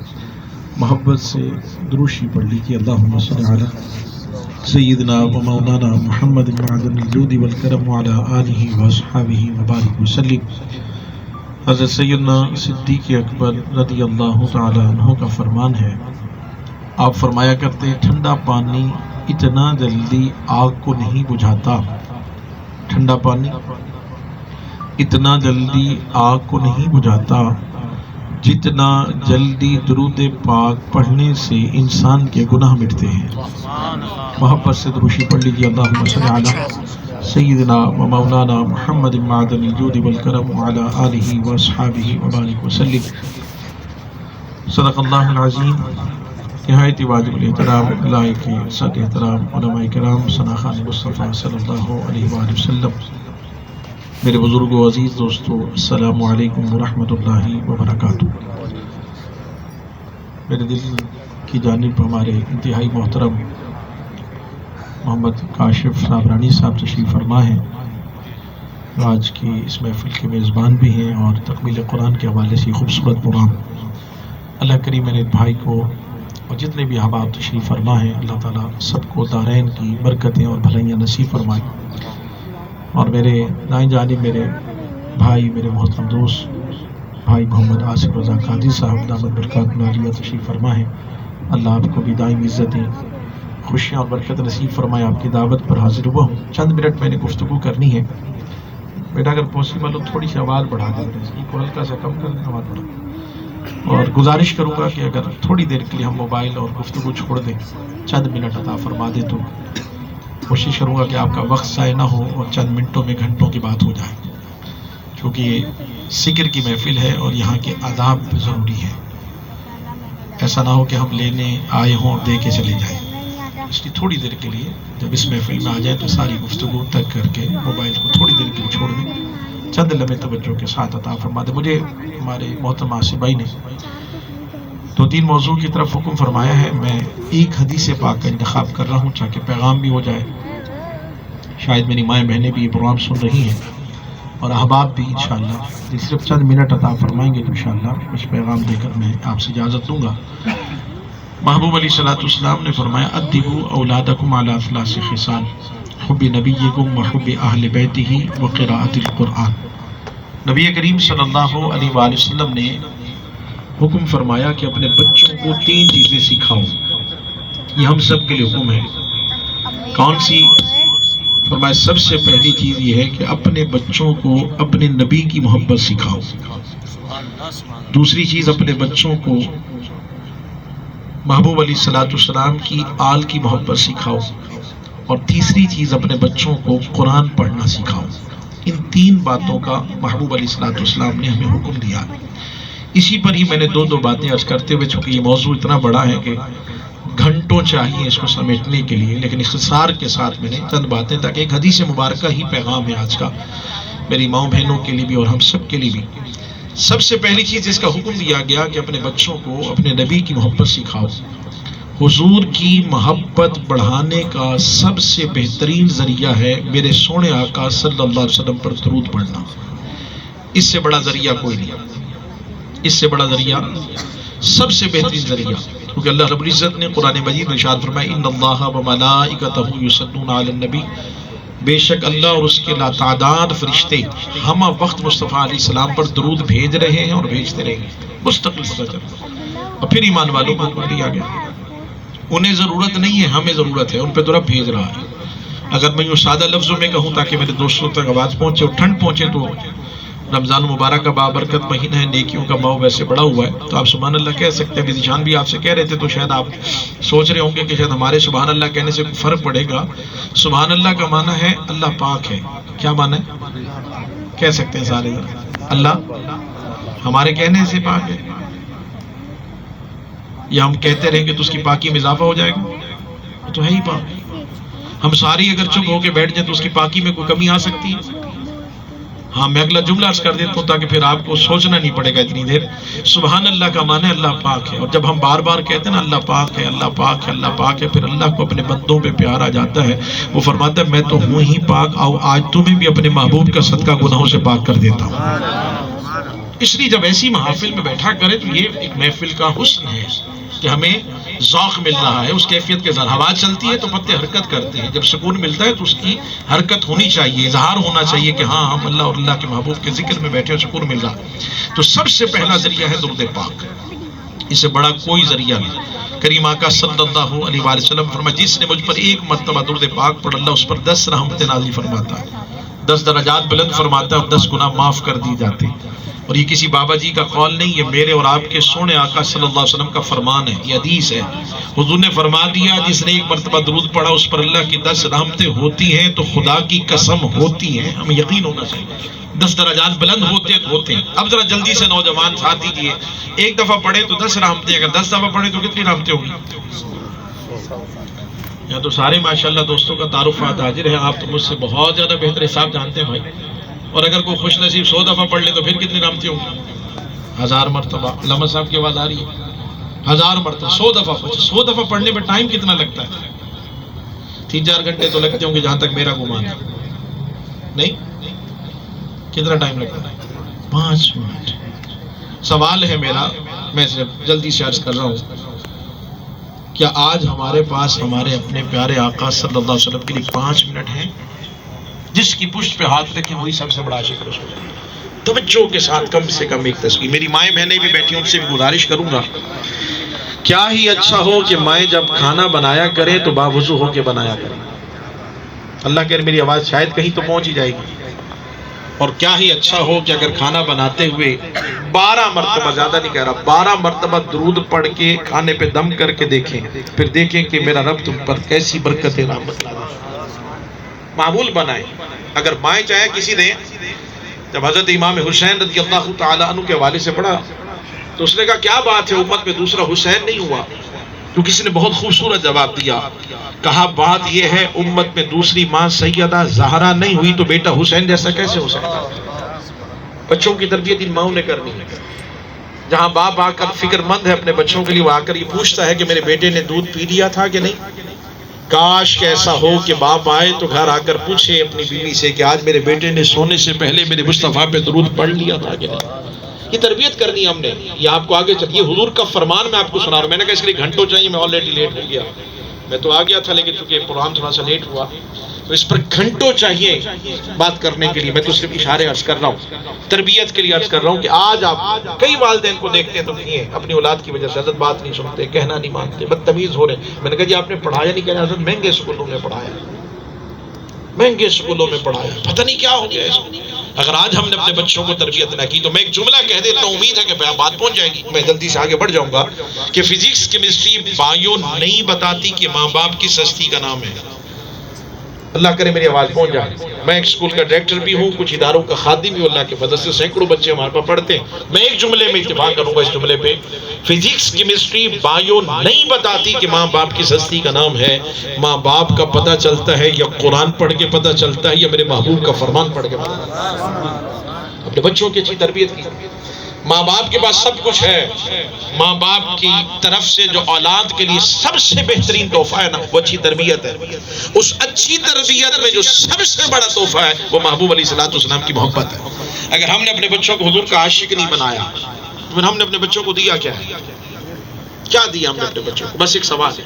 محبت سے دروشی پڑھ لیجیے اللهم صل على سيدنا ومولانا محمد معدن الجود والكرم وعلى آله وأصحابه وبارك وسلم حضرت سیدنا صدیق اکبر رضی اللہ تعالی عنہ کا فرمان ہے آپ فرمایا کرتے ٹھنڈا پانی اتنا جلدی آگ کو نہیں بجھاتا ٹھنڈا پانی اتنا جلدی آگ کو نہیں بجھاتا جتنا جلدی درود پاک پڑھنے سے انسان کے گناہ مٹتے ہیں محبت سے دروشی پڑھ لیجیے اللہم صلی علی سیدنا و مولانا محمد معدن الجود والکرم وعلی آلہ واصحابہ وبارک وسلم صدق اللہ العظیم نہایت واجب الاحترام لائق صد احترام علماء کرام ثنا خان مصطفیٰ صلی اللہ علیہ وآلہ وسلم میرے بزرگوں عزیز دوستو السلام علیکم ورحمۃ اللہ وبرکاتہ میرے دل کی جانب ہمارے انتہائی محترم محمد کاشف صابرانی صاحب تشریف فرما ہیں آج کی اس محفل کے میزبان بھی ہیں اور تکمیل قرآن کے حوالے سے خوبصورت پروگرام اللہ کریم میرے بھائی کو اور جتنے بھی احباب تشریف فرما ہیں اللہ تعالیٰ سب کو دارین کی برکتیں اور بھلائیاں نصیب فرمائیں اور میرے دائیں جانب میرے بھائی میرے محترم دوست بھائی محمد آصف رضا قادری صاحب دامت برکات عالیہ تشریف فرما ہے اللہ آپ کو بھی دائم عزتیں خوشیاں اور برکت نصیب فرمائے آپ کی دعوت پر حاضر ہوا ہوں چند منٹ میں نے گفتگو کرنی ہے بیٹا اگر پاسبل ہو تھوڑی سی آواز بڑھا دیں، اس کو ہلکا سا کم کر دیں آواز بڑھا، اور گزارش کروں گا کہ اگر تھوڑی دیر کے لیے ہم موبائل اور گفتگو چھوڑ دیں، چند منٹ عطا فرما دیں تو کوشش کروں گا کہ آپ کا وقت ضائع نہ ہو اور چند منٹوں میں گھنٹوں کی بات ہو جائے، کیونکہ یہ ذکر کی محفل ہے اور یہاں کے آداب ضروری ہے. ایسا نہ ہو کہ ہم لینے آئے ہوں اور دے کے چلے جائیں. اس لیے تھوڑی دیر کے لیے جب اس محفل میں آ جائیں تو ساری گفتگو تک کر کے موبائل کو تھوڑی دیر کے لیے چھوڑ دیں، چند لمحے توجہ کے ساتھ عطا فرما دیں. مجھے ہمارے محترم آصف بھائی نے 2-3 موضوع کی طرف حکم فرمایا ہے. میں ایک حدیث پاک کا انتخاب کر رہا ہوں تاکہ پیغام بھی ہو جائے. شاید میری مائیں بہنیں بھی یہ پروگرام سن رہی ہیں اور احباب بھی انشاءاللہ. صرف چند منٹ عطا فرمائیں گے تو انشاءاللہ کچھ پیغام دے کر میں آپ سے اجازت دوں گا. محبوب علیہ السلام نے فرمایا ادبوا اولادکم علی 3 خصال حب نبیکم وحب اہل بیتہ وقراءۃ القرآن. نبی کریم صلی اللہ علیہ وآلہ وسلم نے حکم فرمایا کہ اپنے بچوں کو 3 چیزیں سکھاؤ. یہ ہم سب کے لیے حکم ہے. کون سی؟ فرمایا سب سے پہلی چیز یہ ہے کہ اپنے بچوں کو اپنے نبی کی محبت سکھاؤ. دوسری چیز اپنے بچوں کو محبوب علیہ السلام کی آل کی محبت سکھاؤ. اور تیسری چیز اپنے بچوں کو قرآن پڑھنا سکھاؤ. ان 3 باتوں کا محبوب علیہ السلام نے ہمیں حکم دیا. اسی پر ہی میں نے 2 باتیں عرض کرتے ہوئے، چونکہ یہ موضوع اتنا بڑا ہے کہ گھنٹوں چاہیے اس کو سمیٹنے کے لیے، لیکن اختصار کے ساتھ میں نے چند باتیں، تاکہ ایک حدیث مبارکہ ہی پیغام ہے آج کا میری ماؤں بہنوں کے لیے بھی اور ہم سب کے لیے بھی. سب سے پہلی چیز جس کا حکم دیا گیا کہ اپنے بچوں کو اپنے نبی کی محبت سکھاؤ. حضور کی محبت بڑھانے کا سب سے بہترین ذریعہ ہے میرے سونے آقا صلی اللہ علیہ وسلم پر درود پڑھنا. اس سے بڑا ذریعہ کوئی نہیں. اس سے بڑا ذریعہ، سب سے بہترین ذریعہ، کیونکہ اللہ رب العزت نے قرآن مجید میں ارشاد فرمایا ان اللہ وملائکتہ یصلون علی النبی، بے شک اللہ اور اس کے لاتعداد فرشتے ہم وقت مصطفیٰ علیہ السلام پر درود بھیج رہے ہیں اور بھیجتے رہیں گے مستقل سلسلہ. اور پھر ایمان والوں کو حکم دیا گیا، انہیں ضرورت نہیں ہے، ہمیں ضرورت ہے، ان پہ تو رب بھیج رہا ہے. اگر میں یوں سادہ لفظوں میں کہوں تاکہ میرے دوستوں تک آواز پہنچے اور ٹھنڈ پہنچے، تو رمضان مبارک کا بابرکت مہینہ ہے، نیکیوں کا ماؤ ویسے بڑا ہوا ہے، تو آپ سبحان اللہ کہہ سکتے ہیں. ذیشان بھی آپ سے کہہ رہے تھے تو شاید آپ سوچ رہے ہوں گے کہ شاید ہمارے سبحان اللہ کہنے سے کوئی فرق پڑے گا. سبحان اللہ کا معنی ہے اللہ پاک ہے. کیا معنی ہے؟ کہہ سکتے ہیں سارے اللہ ہمارے کہنے سے پاک ہے، یا ہم کہتے رہیں گے تو اس کی پاکی میں اضافہ ہو جائے گا؟ وہ تو ہے ہی پاک. ہم ساری اگر چپ ہو کے بیٹھ جائیں تو اس کی پاکی میں کوئی کمی آ سکتی ہے؟ ہاں میں اگلا جملہ عرض کر دیتا ہوں تاکہ پھر آپ کو سوچنا نہیں پڑے گا اتنی دیر. سبحان اللہ کا معنی اللہ پاک ہے. اور جب ہم بار بار کہتے ہیں نا اللہ پاک ہے، اللہ پاک ہے، اللہ پاک ہے، پھر اللہ کو اپنے بندوں پہ پیار آ جاتا ہے. وہ فرماتا ہے میں تو ہوں ہی پاک، آؤ آج تمہیں بھی اپنے محبوب کا صدقہ گناہوں سے پاک کر دیتا ہوں. اس لیے جب ایسی محافل میں بیٹھا کرے تو یہ ایک محفل کا حسن ہے کہ ہمیں ذوق مل رہا ہے اس کیفیت کے ذریعے. ہوا چلتی ہے تو پتے حرکت کرتے ہیں. جب سکون ملتا ہے تو اس کی حرکت ہونی چاہیے، اظہار ہونا چاہیے کہ ہاں ہم اللہ اور اللہ کے محبوب کے ذکر میں بیٹھے اور سکون مل رہا. تو سب سے پہلا ذریعہ ہے درود پاک. اس سے بڑا کوئی ذریعہ نہیں. کریم آقا صلی اللہ علیہ وآلہ وسلم فرمایا جس نے مجھ پر 1 مرتبہ درود پاک پڑھ اللہ اس پر 10 رحمتیں نازل فرماتا ہے، 10 درجات بلند فرماتا ہے اور 10 گناہ معاف کر دی جاتے. اور یہ کسی بابا جی کا قول نہیں، یہ میرے اور آپ کے سونے آقا صلی اللہ علیہ وسلم کا فرمان ہے. یہ حدیث ہے. حضور نے فرما دیا جس نے 1 مرتبہ درود پڑھا اس پر اللہ کی 10 رحمتیں ہوتی ہیں. تو خدا کی قسم ہوتی ہیں، ہمیں یقین ہونا چاہیے. 10 درجات بلند ہوتے ہیں. اب ذرا جلدی سے نوجوان ساتھ دیجیے، 1 دفعہ پڑھے تو 10 رحمتیں، اگر 10 دفعہ پڑھے تو کتنی رحمتیں ہوگی؟ یا تو سارے ماشاءاللہ دوستوں کا تعارفات حاضر ہے. آپ تو مجھ سے بہت زیادہ بہتر حساب جانتے ہیں بھائی. اور اگر کوئی خوش نصیب 100 دفعہ پڑھ لے تو پھر کتنی رحمتیں ہوں گی؟ 1000 مرتبہ. علامہ صاحب کی آواز آ رہی ہے؟ 1000 مرتبہ. 100 دفعہ 100 دفعہ پڑھنے میں ٹائم کتنا لگتا ہے؟ 3-4 گھنٹے تو لگتے ہوں گے جہاں تک میرا گمان ہے. نہیں؟ کتنا ٹائم لگتا ہے؟ 5 منٹ. سوال ہے میرا، میں صرف جلدی سے عرض کر رہا ہوں، کیا آج ہمارے پاس ہمارے اپنے پیارے آقا صلی اللہ علیہ وسلم کے لیے 5 منٹ ہیں؟ جس کی پشت پہ ہاتھ رکھیں وہی سب سے بڑا عاشق رسول ہے. توجہ کے ساتھ کم سے کم ایک تصویر. میری مائیں بہنیں بھی بیٹھی، ان سے بھی گزارش کروں گا، کیا ہی اچھا ہو کہ مائیں جب کھانا بنایا کریں تو باوضو ہو کے بنایا کریں. اللہ کے میری آواز شاید کہیں تو پہنچ ہی جائے گی. اور کیا ہی اچھا ہو کہ اگر کھانا بناتے ہوئے 12 مرتبہ، زیادہ نہیں کہہ رہا، 12 مرتبہ درود پڑھ کے کھانے پہ دم کر کے دیکھیں، پھر دیکھیں کہ میرا رب تم پر کیسی برکت رحمت معمول بنائیں۔ اگر مائیں چاہیں کسی دیں، جب حضرت امام حسین رضی اللہ تعالیٰ عنہ کے والد سے پڑھا تو اس نے کہا کیا بات ہے امت میں دوسرا حسین نہیں ہوا؟ تو کسی نے بہت خوبصورت جواب دیا، کہا بات یہ ہے امت میں دوسری ماں سیدہ زہرا نہیں ہوئی تو بیٹا حسین جیسا کیسے ہو سکتا؟ بچوں کی تربیت ان ماؤں نے کرنی ہے۔ جہاں باپ آ کر فکر مند ہے اپنے بچوں کے لیے، وہ آ کر یہ پوچھتا ہے کہ میرے بیٹے نے دودھ پی لیا تھا کہ نہیں۔ کاش کہ ایسا ہو کہ باپ آئے تو گھر آ کر پوچھے اپنی بیوی سے کہ آج میرے بیٹے نے سونے سے پہلے میرے مصطفیٰ پہ درود پڑھ لیا تھا کہ نہیں۔ یہ تربیت کرنی ہم نے، یہ آپ کو آگے چلیے حضور کا فرمان میں آپ کو سنا رہا ہوں۔ میں نے کہا اس کے لیے گھنٹوں چاہیے، میں آلریڈی لیٹ ہو گیا، میں تو آ گیا تھا لیکن چونکہ پروگرام تھوڑا سا لیٹ ہوا تو اس پر گھنٹوں چاہیے بات کرنے کے لیے۔ میں تو صرف اشارے عرض کر رہا ہوں، تربیت کے لیے عرض کر رہا ہوں کہ آج آپ کئی والدین کو دیکھتے ہیں تو اپنی اولاد کی وجہ سے حضرت بات نہیں سنتے، کہنا نہیں مانتے، بدتمیز ہو رہے ہیں۔ میں نے کہا جی آپ نے پڑھایا نہیں، کہنا حضرت مہنگے اسکولوں میں پڑھایا، مہنگے اسکولوں میں پڑھایا، پتہ نہیں کیا ہو گیا اس کو۔ اگر آج ہم نے اپنے بچوں کو تربیت نہ کی تو میں ایک جملہ کہہ دیتا ہوں، امید ہے کہ بات پہنچ جائے گی، میں جلدی سے آگے بڑھ جاؤں گا، کہ فزکس کیمسٹری بائیو نہیں بتاتی کہ ماں باپ کی سستی کا نام ہے۔ اللہ کرے میری آواز پہنچ جائے۔ میں ایک اسکول کا ڈائریکٹر بھی ہوں، کچھ اداروں کا خادم بھی ہوں، اللہ کے فضل سے سینکڑوں بچے ہمارے پاس پڑھتے ہیں۔ میں ایک جملے میں اتفاق کروں گا اس جملے پہ، فزکس کیمسٹری بائیو نہیں بتاتی کہ ماں باپ کی سستی کا نام ہے۔ ماں باپ کا پتہ چلتا ہے یا قرآن پڑھ کے پتہ چلتا ہے یا میرے محبوب کا فرمان پڑھ کے پتہ چلتا ہے۔ اپنے بچوں کی اچھی تربیت کی۔ ماں باپ کے پاس سب کچھ ہے، ماں باپ کی طرف سے جو اولاد کے لیے سب سے بہترین تحفہ ہے نا، وہ اچھی تربیت ہے۔ اس اچھی تربیت میں جو سب سے بڑا تحفہ ہے وہ محبوب علیہ الصلوۃ والسلام کی محبت ہے۔ اگر ہم نے اپنے بچوں کو حضور کا عاشق نہیں بنایا تو پھر ہم نے اپنے بچوں کو دیا کیا ہے؟ کیا دیا ہم نے اپنے بچوں کو؟ بس ایک سوال ہے۔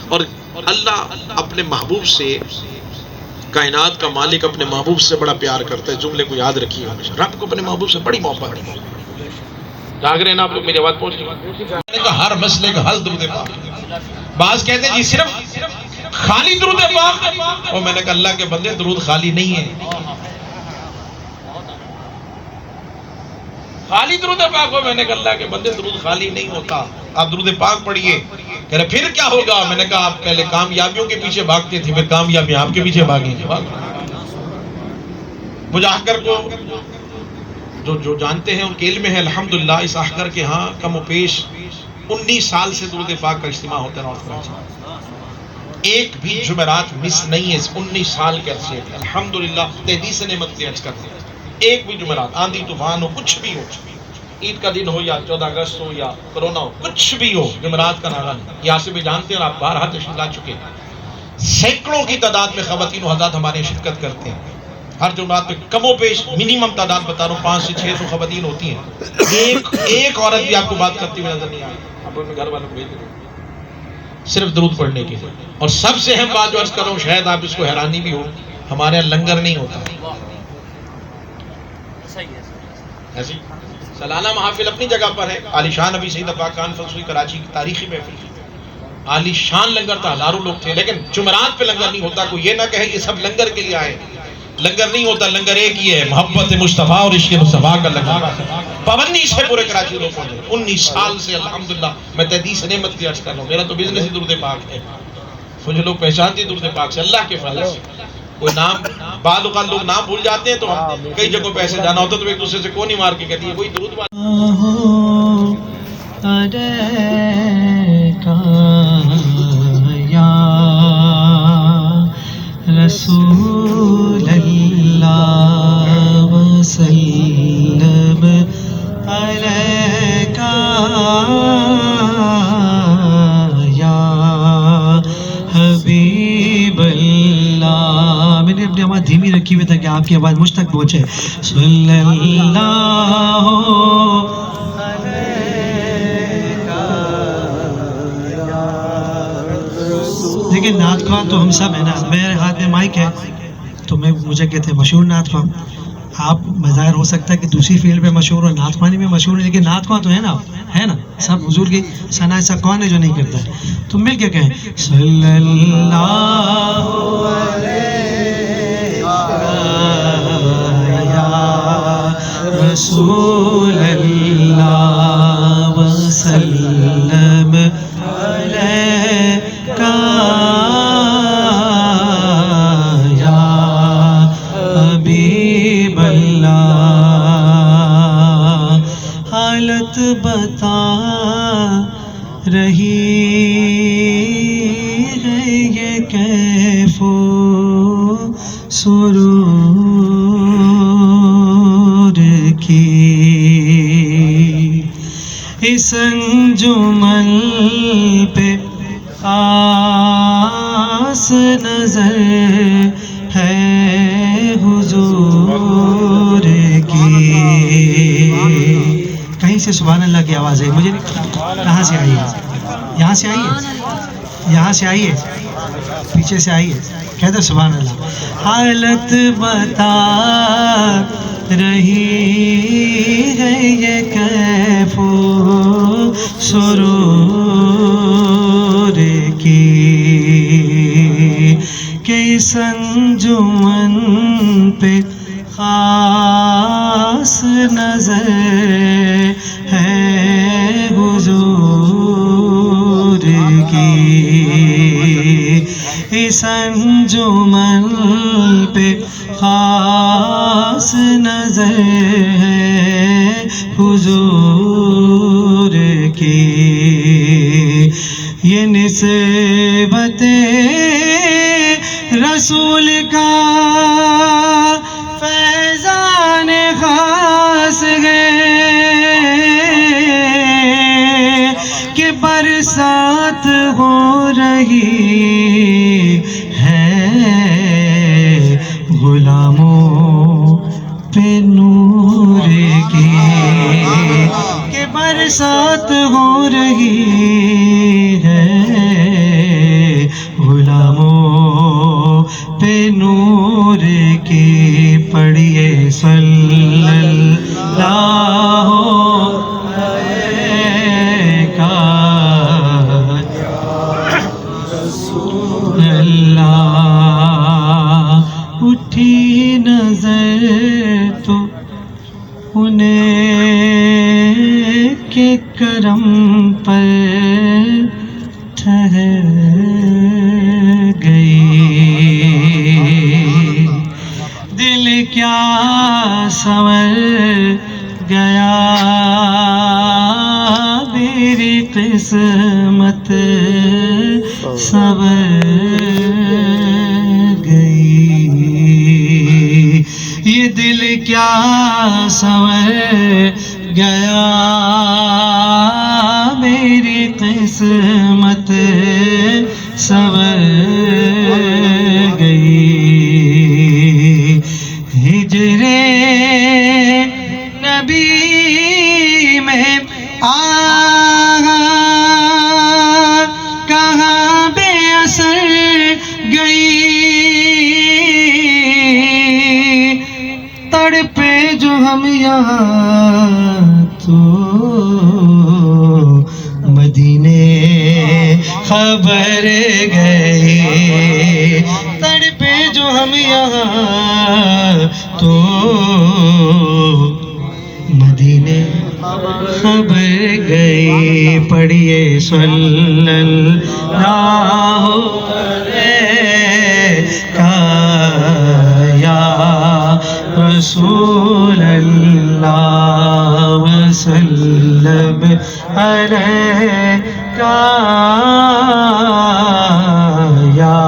اور اللہ اپنے محبوب سے، کائنات کا مالک اپنے محبوب سے بڑا پیار کرتا ہے۔ جملے کو یاد رکھیے ہمیشہ، رب کو اپنے محبوب سے بڑی محبت ہے۔ جاگ رہے ہیں نا آپ لوگ؟ میری آواز پہنچ رہی ہے؟ ہر مسئلے کا حل درود پاک۔ بعض کہتے ہیں جی صرف خالی درود پاک، اور میں نے کہا اللہ کے بندے درود خالی نہیں ہے، خالی درود پاک ہو۔ میں نے کہا اللہ کے بندے درود خالی نہیں ہوتا، آپ درود پاک پڑھیے۔ کہہ رہے پھر کیا ہوگا؟ میں نے کہا آپ پہلے کامیابیوں کے پیچھے بھاگتے تھے، پھر کامیابیاں آپ کے پیچھے بھاگیں گے۔ مجھے آخر کو جو جانتے ہیں ان کے علم ہے الحمدللہ، اس آخر کے ہاں کم و بیش 19 سال سے درود پاک کا اجتماع ہوتا ہے۔ ایک بھی جمعرات مس نہیں ہے اس 19 سال کے عرصے میں، الحمدللہ تحدیث نعمت کے عرض کرتے ہیں۔ ایک بھی جمعرات، آندھی طوفان ہو، کچھ بھی ہو، عید کا دن ہو یا 14 اگست ہو یا کرونا ہو، کچھ بھی ہو، جمعرات کا نعرہ نہیں۔ یہاں سے بھی جانتے ہیں اور آپ بارہا تشریف لا چکے ہیں۔ سینکڑوں کی تعداد میں خواتین و حضرات ہمارے شرکت کرتے ہیں۔ ہر جمعرات میں کم و بیش منیمم تعداد بتا رہا ہوں 500 سے 600 خواتین ہوتی ہیں۔ ایک عورت بھی آپ کو بات کرتی ہوئی نظر نہیں آئی۔ آپ اپنے گھر والوں کو بھیج دیں صرف درود پڑھنے کے لیے۔ اور سب سے اہم بات جو عرض کر رہا ہوں، شاید آپ اس کو حیرانی بھی ہو، ہمارے یہاں لنگر نہیں ہوتا۔ ایسی سالانہ محافل اپنی جگہ پر ہے، عالی شان ابھی سید افاق کانفرنس ہوئی کراچی کی تاریخی محفل کی، عالی شان لنگر تھا، ہزاروں لوگ تھے، لیکن جمعرات پہ لنگر نہیں ہوتا۔ کوئی یہ نہ کہے یہ سب لنگر کے لیے آئے، لنگر نہیں ہوتا۔ لنگر ایک ہی ہے، محبت مصطفیٰ اور عشق مصطفیٰ کا لنگر۔ پابندی سے پورے کراچی لوگ پہنچے 19 سال سے الحمدللہ۔ میں تحدیث نعمت کی عرض کر رہا ہوں، میرا تو بزنس ہی درود پاک ہے، مجھے لوگ پہچانتے درود پاک سے اللہ کے فضل سے۔ کوئی نام بعض اوقات لوگ نام بھول جاتے ہیں، تو ہم کئی جگہوں پہ ایسے جانا ہوتا تو ایک دوسرے سے کون ہی مار کے کہتی ہے وہی درود پاک۔ رسول اللہ وسلم علیکہ یا حبیب اللہ۔ میں نے اپنی آواز دھیمی رکھی ہوئی تاکہ آپ کی آواز مجھ تک پہنچے۔ صلی اللہ دیکھیں نعت خواہ تو ہم سب ہیں نا، میرے ہاتھ میں مائک ہے تو مجھے کہتے ہیں مشہور نعت خواہ۔ آپ ظاہر ہو سکتا ہے کہ دوسری فیلڈ پہ مشہور ہو، نعت خوانی میں مشہور ہے، لیکن نعت خواہ تو ہے نا سب حضور کی ثنا۔ ایسا کون ہے جو نہیں کرتا ہے؟ تو مل کے کہیں صلی اللہ علیہ رسول اللہ وسلم علیکہ یا حبیب اللہ حالت بتا رہی ہے یہ کیف و سرور کی اس انجمن پہ خاص نظر ہے حضور کی. کہیں سے سبحان اللہ کی آواز ہے مجھے کہاں سے آئی ہے؟ یہاں سے آئی ہے؟ یہاں سے آئی ہے؟ پیچھے سے آئی ہے؟ کہہ دو سبحان اللہ. حالت بتا رہی ہے یہ کیف و سرور کی کہ اس انجمن پہ خاص نظر ہے حضور کی. اس انجمن پہ خاص نظر ہے حضور کی. یہ نسبت رسول کا فیضان خاص ہے کہ برسات ہو رہی ہے غلاموں پہ نور کی کہ برسات ہو رہی ہے غلاموں پہ نور کی. پڑھیے صلی اللہ علیہ اللہ. اٹھی نظر تو انہیں کے کرم پر ٹھہر گئی. دل کیا سنور گیا میری قسمت سنور گئی. یہ دل کیا سنور گیا میری قسمت سنور گئی. ہجرے نبی میں کہاں بے اثر گئی. تڑپے جو ہم یہاں تو مدینے خبر گئی. تڑپے جو ہم یہاں تو مدینے خبر گئی. پڑھیے صلی اللہ علیہ یا رسول اللہ وسلم علیہ یا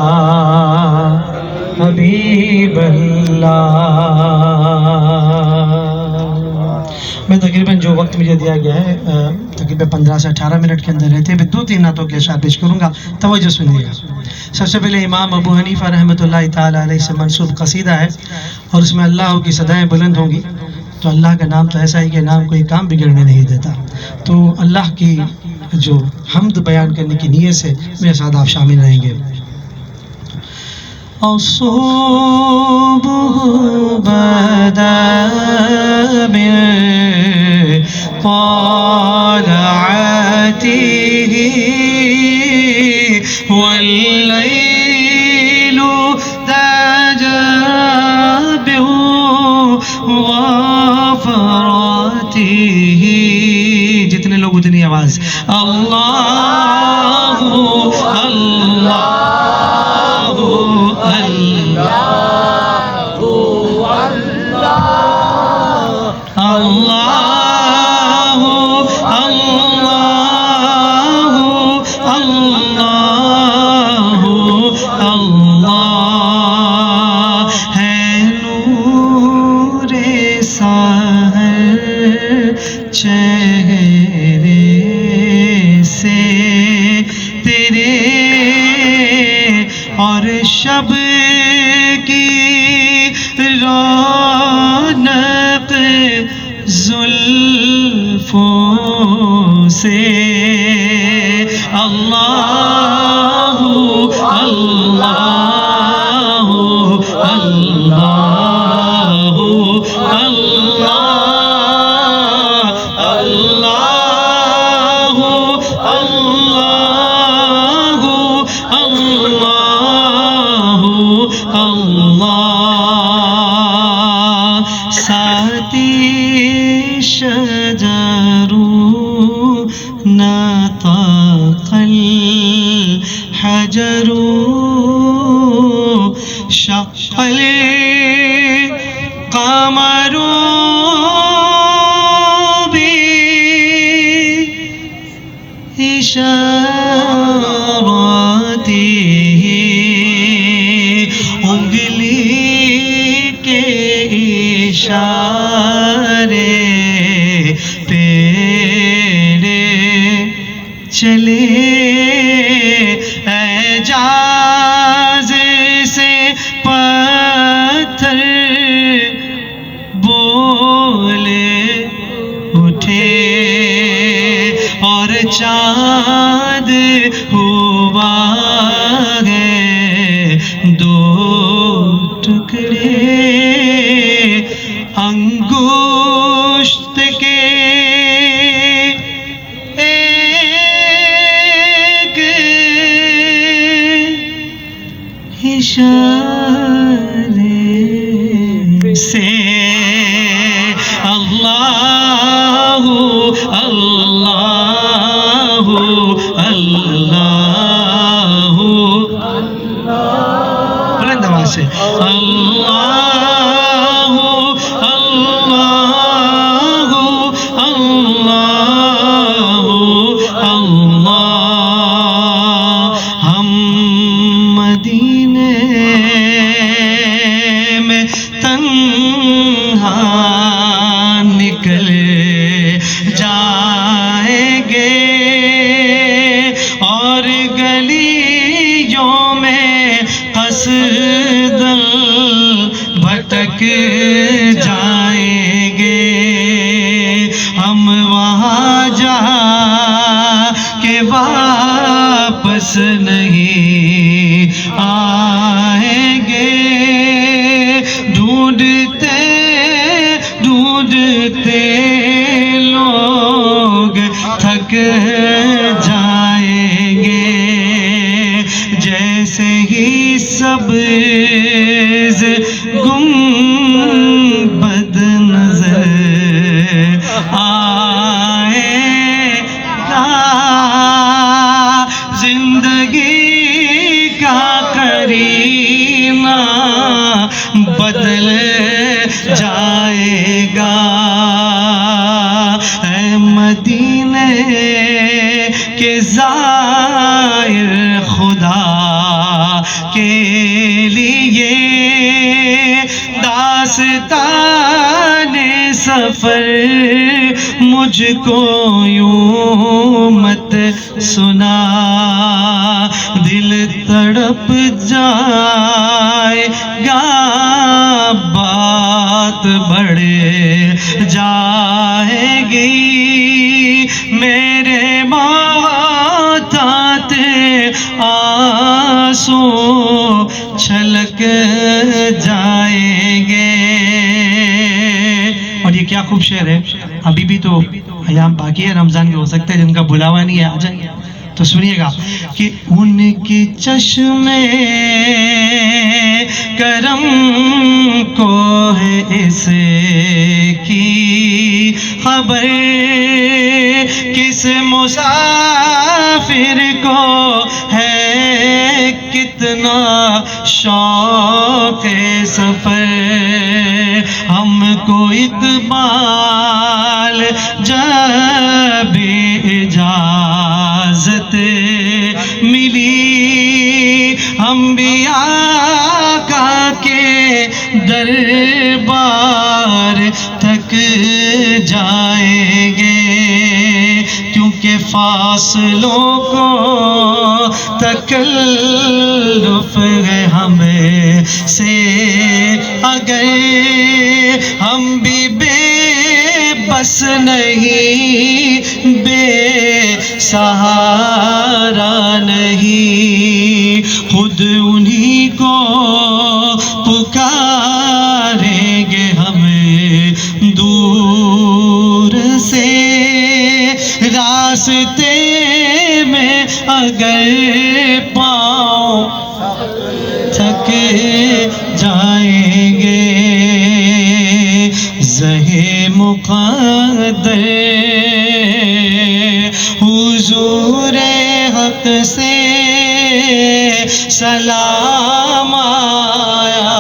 حبیب اللہ. میں تقریباً جو وقت مجھے دیا گیا ہے تقریباً 15 سے 18 منٹ کے اندر رہتے ہیں. 2-3 نعتوں کے اشعار پیش کروں گا, توجہ سنیے گا. سب سے پہلے امام ابو حنیفہ رحمۃ اللہ تعالیٰ علیہ سے منسوب قصیدہ ہے اور اس میں اللہ کی صدائیں بلند ہوں گی. تو اللہ کا نام تو ایسا ہے کہ نام کوئی کام بگڑنے نہیں دیتا. تو اللہ کی جو حمد بیان کرنے کی نیت سے میرے ساتھ آپ شامل رہیں گے. الصبح بدا من طلعته والليل دجى به غفر چہرے سے تیرے اور شب کی رونق زلفوں سے اللہ اللہ اللہ اللہ اللہ ساتی شجرو نطق الحجر شق القمر بإشارته انگلی کے اشارے پیرے چلے اعجاز سے پتھر بولے اٹھے اور چاند ہوا ہے دو ٹکڑے انگشت کے ایک اشارے سے اللہ اللہ اللہ بلند آواز سے اللہ اللہ اللہ اللہ ہم مدینے میں تنہا نکل جائیں گے اور گلیوں میں قصداً بھٹک جائیں گے ہم وہاں جا کے واپس نہیں آئیں گے ڈھونڈتے ڈھونڈتے لوگ تھک جائیں گے جیسے ہی سبز گنبد نظر آئے گا زندگی کا قرینہ بدل جائے گا اے مدینے کے زائر خدا کے لیے داستان سفر مجھ کو یوں مت سنا دل تڑپ جائے گا بات بڑھے جائے گی میرے موت آتے آنسو چھلک جائیں گے. اور یہ کیا خوب شعر ہے. ابھی بھی تو ایام باقی ہے رمضان کے, ہو سکتا ہے جن کا بلاوا نہیں ہے آ جائیں. تو سنیے گا کہ ان کی چشمے کرم کو ہے اس کی خبر، کس مسافر کو ہے کتنا شوق سفر، ہم کو اقبال جب اجازت ملی، ہم بھی آقا کے دربار تک جائیں گے، کیونکہ فاصلوں کو تکلف ہے ہمیں سے، اگر ہم بھی بے بس نہیں، بے سہارا نہیں، خود انہی کو پکاریں گے ہمیں دور سے، راستے میں اگر پاؤں تھک جائیں گے، زہے مقدر حضور حق سے سلام آیا،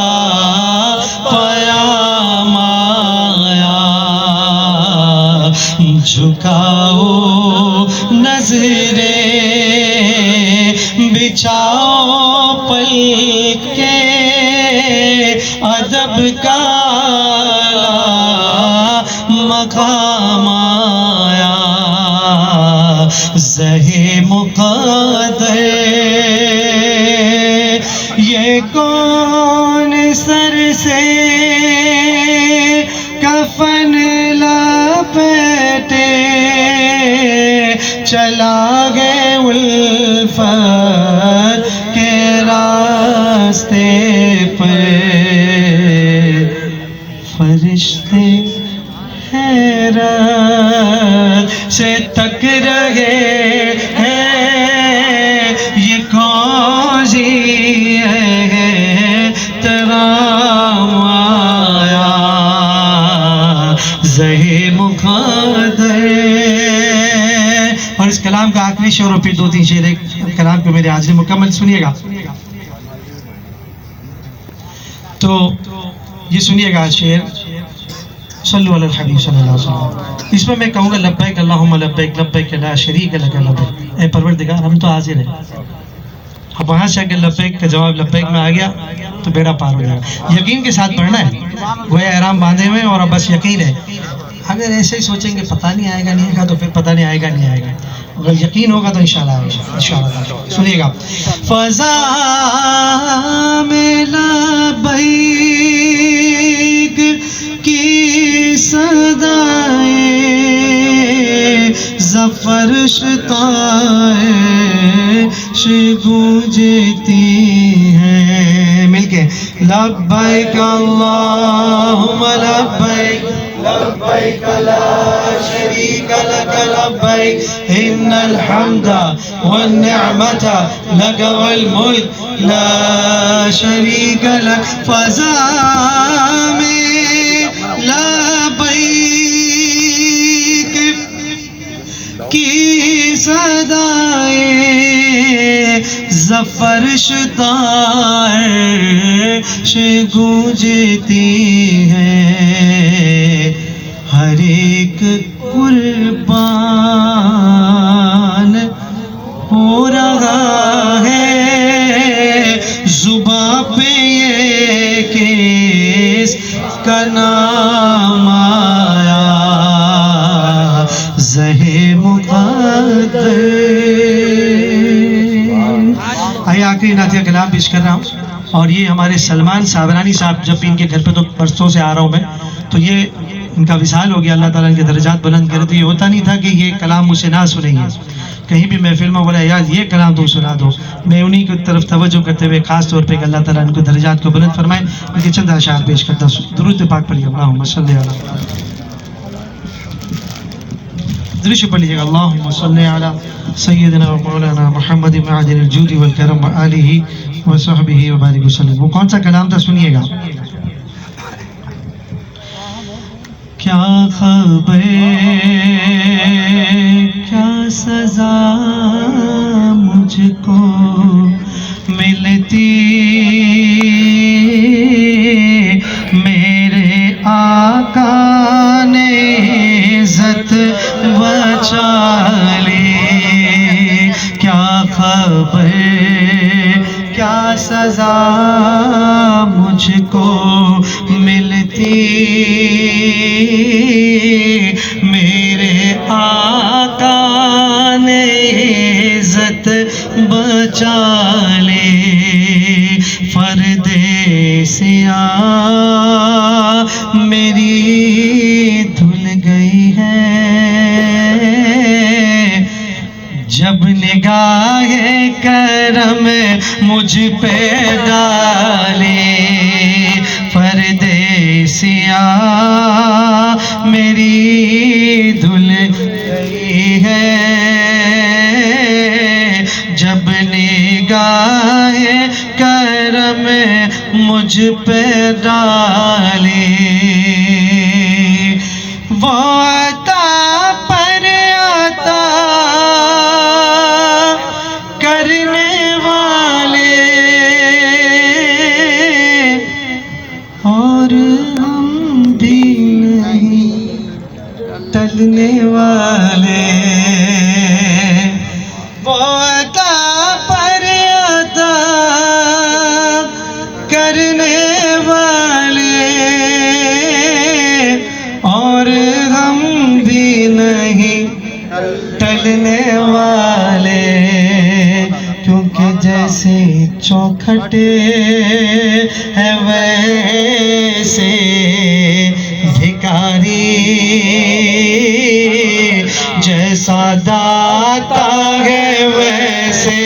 پیام آیا، جھکاؤ نظریں، بچھاؤ پلک کے، ادب کا مقام آیا، زہے مقدر یہ کون سر سے کفن لپیٹے چلا گئے الفت کے راستے پر، فرشتے حیرت سے تک رہے ہیں، یہ قاضی ہے ترام آیا، زہے مقدر۔ اور اس کلام کا آخری شعر اور پھر 2-3 شعر ایک کلام کو میرے حاضری مکمل سنیے گا۔ تو یہ سنیے گا شعر، صلو علی الحبیب صلی اللہ علیہ وسلم۔ اس میں میں کہوں گا لبیک اللہم لبیک لبیک لا شریک لک لبیک، اے پروردگار ہم تو حاضر ہیں۔ اب وہاں سے اگر لبیک کا جواب لبیک میں آ گیا تو بیڑا پار ہو جائے گا۔ یقین کے ساتھ پڑھنا ہے، گویا احرام باندھے ہوئے اور اب بس یقین ہے۔ اگر ایسے ہی سوچیں گے پتہ نہیں آئے گا نہیں آئے گا تو پھر پتہ نہیں آئے گا نہیں آئے گا، اگر یقین ہوگا تو انشاءاللہ آئے گا، انشاءاللہ۔ سنیے گا، فضا میں لبیک کی صدائیں ظفر شتائش گونجتی ہیں، مل کے لبیک اللہم لبیک لبیک لا شریک لک لبیک ان الحمد والنعمت لک والملک لا شریک لک، فضا میں لبیک کی صدائیں ظفر شتائش گونجتی ہیں، ہر ایک قربان ہو رہا ہے، زباں پہ یہ کس کا نام آیا، زہے مقدر۔ آئیے آخری نعتیہ کلام پیش کر رہا ہوں، اور یہ ہمارے سلمان صابرانی صاحب، جب ان کے گھر پہ تو برسوں سے آ رہا ہوں میں، تو یہ ان کا وصال ہو گیا، اللہ تعالیٰ ان کے درجات بلند کرے۔ تو یہ ہوتا نہیں تھا کہ یہ کلام مجھ سے نہ سنیں گے، کہیں بھی محفل میں بولا یار یہ کلام تم سنا دو، میں انہی کی طرف توجہ کرتے ہوئے خاص طور پہ کہ اللہ تعالیٰ ان کو درجات کو بلند فرمائے، ان کے چند اشعار پیش کرتا ہوں۔ درود پاک پڑھیے، اللہم صلی علی درود پڑھ لیجیے گا اللہم صلی علی سیدنا و مولانا محمد معدن الجود والکرم و آلہ و صحبہ و بارک وسلم. وہ کون سا کلام تھا سنیے گا. کیا خبر کیا سزا مجھ کو ملتی میرے آقا نے عزت بچا لی. کیا خبر کیا سزا مجھ کو ملتی میرے آقا نے عزت بچا لی. پردیسیاں میری دھل گئی ہے جب نگاہ کرم مجھ پہ ڈالی. پردیسیاں میری دھل گئی ہے جب نگاہ کرم مجھ پہ ڈالی. وہ عطا پر عطا کرنے والے اور ہم بھی نہیں ٹلنے والے. وہ عطا پر عطا کرنے والے اور ہم بھی نہیں ٹلنے والے. کیونکہ جیسے چوکھٹے ہے ویسے بھکاری جیسا داتا ہے ویسے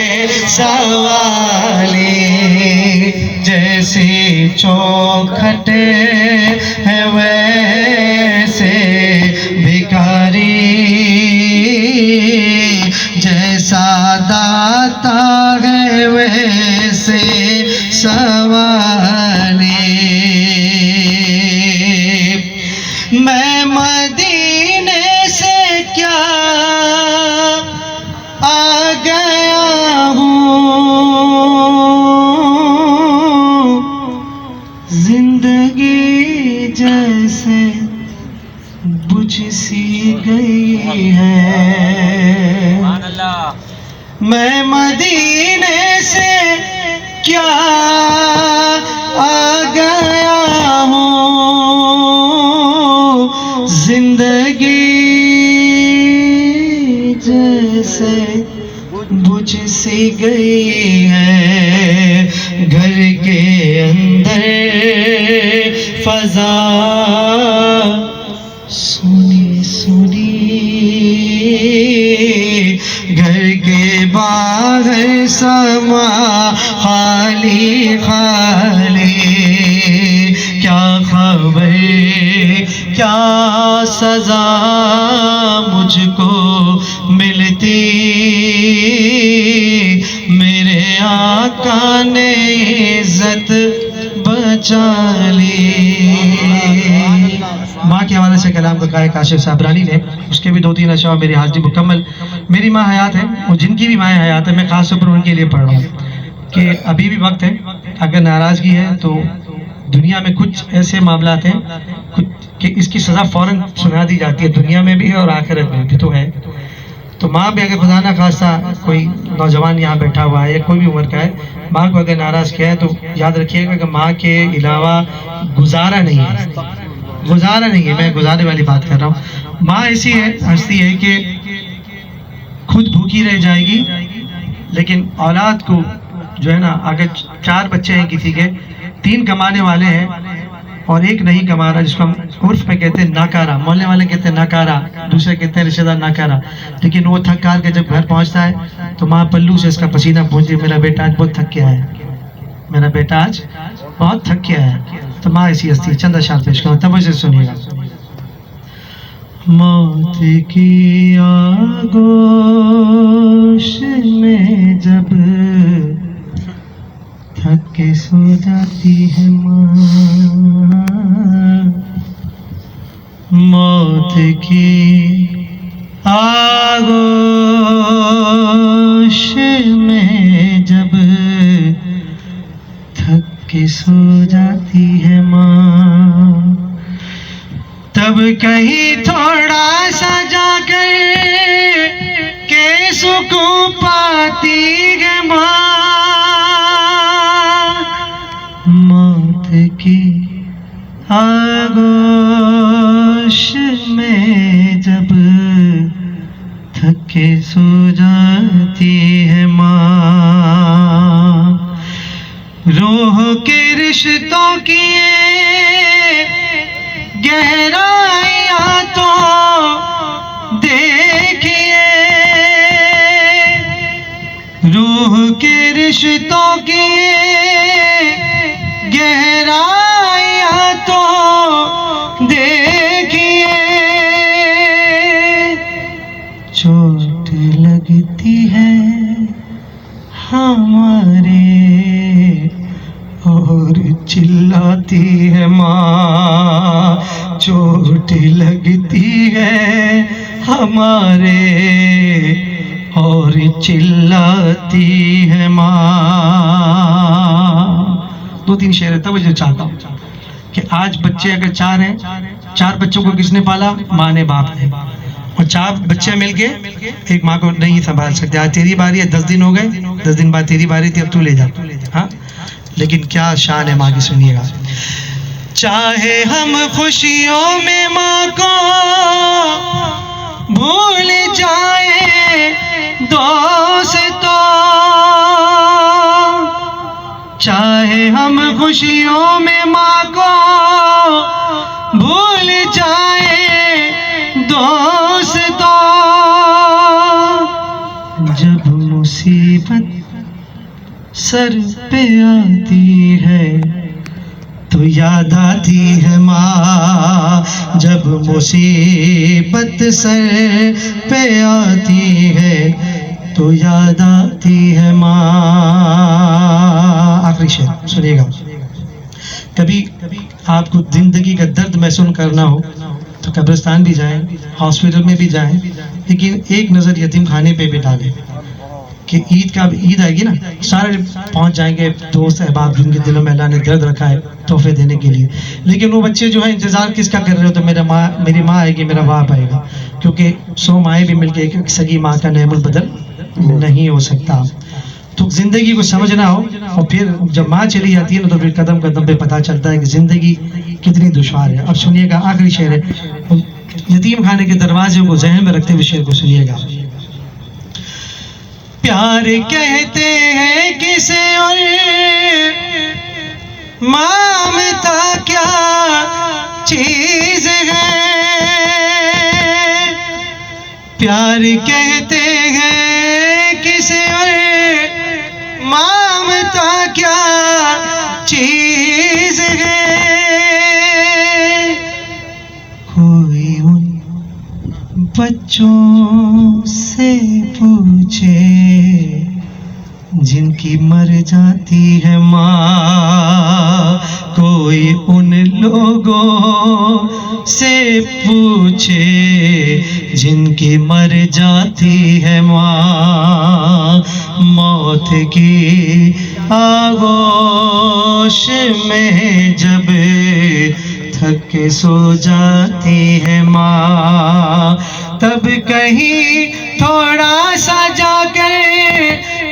سوالی. جیسے چوکھٹے ہے ویسے بھکاری جیسا داتا ہے ویسے سوالی. میں مدینے سے کیا آ گیا ہوں زندگی جیسے بجھ سی گئی ہے. میں مدینے سے کیا آ گیا ہوں زندگی جیسے بجھ سی گئی ہے. گھر کے اندر فضا سنی سنی گھر کے باہر سما خالی خالی. کیا خبر کیا سزا مجھ کو ملتی میرے آقا نے عزت بچا لی. ماں کے حوالے سے کلام کا گائے کاشف صابرانی نے اس کے بھی 2-3 اشعار میری حاضری مکمل. میری ماں حیات ہے اور جن کی بھی ماں حیات ہے میں خاص طور پر ان کے لیے پڑھ رہا ہوں کہ ابھی بھی وقت ہے. اگر ناراضگی ہے تو دنیا میں کچھ ایسے معاملات ہیں کہ اس کی سزا فوراً سنا دی جاتی ہے دنیا میں بھی اور آخرت میں بھی تو ہے. تو ماں بھی اگر خدا نہ خواستہ کوئی نوجوان یہاں بیٹھا ہوا ہے یا کوئی بھی عمر کا ہے ماں کو اگر ناراض کیا ہے تو یاد رکھیے گا کہ ماں کے علاوہ گزارا نہیں ہے. گزارا نہیں ہے. میں گزارے والی بات کر رہا ہوں. ماں ایسی ہے ہستی ہے کہ خود بھوکی رہ جائے گی لیکن اولاد کو جو ہے نا اگر 4 بچے ہیں کسی کے 3 کمانے والے ہیں اور ایک نہیں کما رہا جس کو ہم عرف میں کہتے ہیں ناکارہ. محلے والے کہتے ہیں ناکارہ دوسرے کہتے ہیں رشتہ دار ناکارہ. لیکن وہ تھک کار کے جب گھر پہنچتا ہے تو ماں پلو سے اس کا پسینہ پہنچتی ہے میرا بیٹا آج بہت تھک گیا ہے میرا بیٹا آج بہت تھک گیا ہے. تو ماں ایسی ہستی. چند اشعار پیش کروں توجہ سے سنیے گا. موت کی آغوش میں جب تھک کے سو جاتی ہے ماں، موت کی آغوش میں جب تھک کے سو جاتی ہے ماں، تب کہیں تھوڑا سا جا کر کے سکون پاتی ہے ماں، موت کی آغوش میں جب تھک کے سو جاتی ہے ماں، روح کے رشتوں کی گہرائیاں تو دیکھیے، روح کے رشتوں کی گہرائیاں تو دیکھیے، چوٹ لگتی ہے ہمارے اور چلاتی ہے ماں، چوٹ لگتی ہے ہمارے اور چلاتی ہے ماں۔ دو تین شعر توجہ چاہتا ہوں کہ آج بچے اگر چار ہیں، چار بچوں کو کس نے پالا؟ ماں نے، باپ نے، اور چار بچے مل کے ایک ماں کو نہیں سنبھال سکتے۔ آج تیری باری ہے، 10 دن ہو گئے، 10 دن بعد تیری باری تھی، اب تو لے جا۔ ہاں، لیکن کیا شان ہے ماں کی، سنیے گا۔ چاہے ہم خوشیوں میں ماں کو بھول جائیں دوستوں، چاہے ہم خوشیوں میں ماں کو بھول جائیں دوستوں، جب مصیبت سر پہ آتی ہے تو یاد آتی ہے ماں، جب مصیبت سر پہ آتی ہے تو یاد آتی ہے ماں۔ آخری شعر سنیے گا۔ کبھی آپ کو زندگی کا درد محسوس کرنا ہو تو قبرستان بھی جائیں، ہاسپٹل میں بھی جائیں، لیکن ایک نظر یتیم خانے پہ بھی ڈالیں کہ عید آئے گی نا، سارے پہنچ جائیں گے دوست احباب جن کے دلوں میں اللہ نے درد رکھا ہے تحفے دینے کے لیے، لیکن وہ بچے جو ہیں انتظار کس کا کر رہے ہو؟ تو میری ماں آئے گی، میرا باپ آئے گا، کیونکہ 100 مائیں بھی مل کے ایک سگی ماں کا نعم البدل نہیں ہو سکتا۔ تو زندگی کو سمجھنا ہو، اور پھر جب ماں چلی جاتی ہے نا تو پھر قدم قدم پہ پتہ چلتا ہے کہ زندگی کتنی دشوار ہے۔ اب سنیے گا، آخری شعر ہے، یتیم خانے کے دروازے کو ذہن میں رکھتے ہوئے شعر کو سنیے گا۔ پیار کہتے ہیں کسے اور مامتا کیا چیز ہے، پیار کہتے ہیں کسے اور مامتا کیا چیز ہے، کوئی ان بچوں سے پوچھے جن کی مر جاتی ہے ماں، کوئی ان لوگوں سے پوچھے جن کی مر جاتی ہے ماں، موت کی آغوش میں جب تھک کے سو جاتی ہے ماں، تب کہیں تھوڑا سا جا کر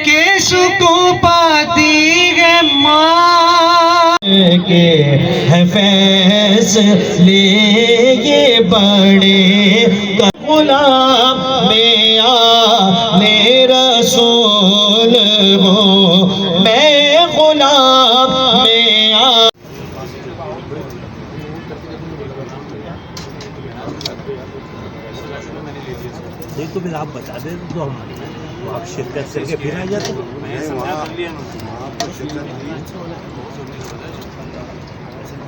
کے سکون پاتی ہے ماں، کے ہے فیصلے یہ بڑے غلام میں آنے رسول ہوں، میں غلام میں تو پھر آپ بتا دیں تو ہم آپ شرکت کر کے پھر آ جاتے ہیں۔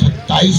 27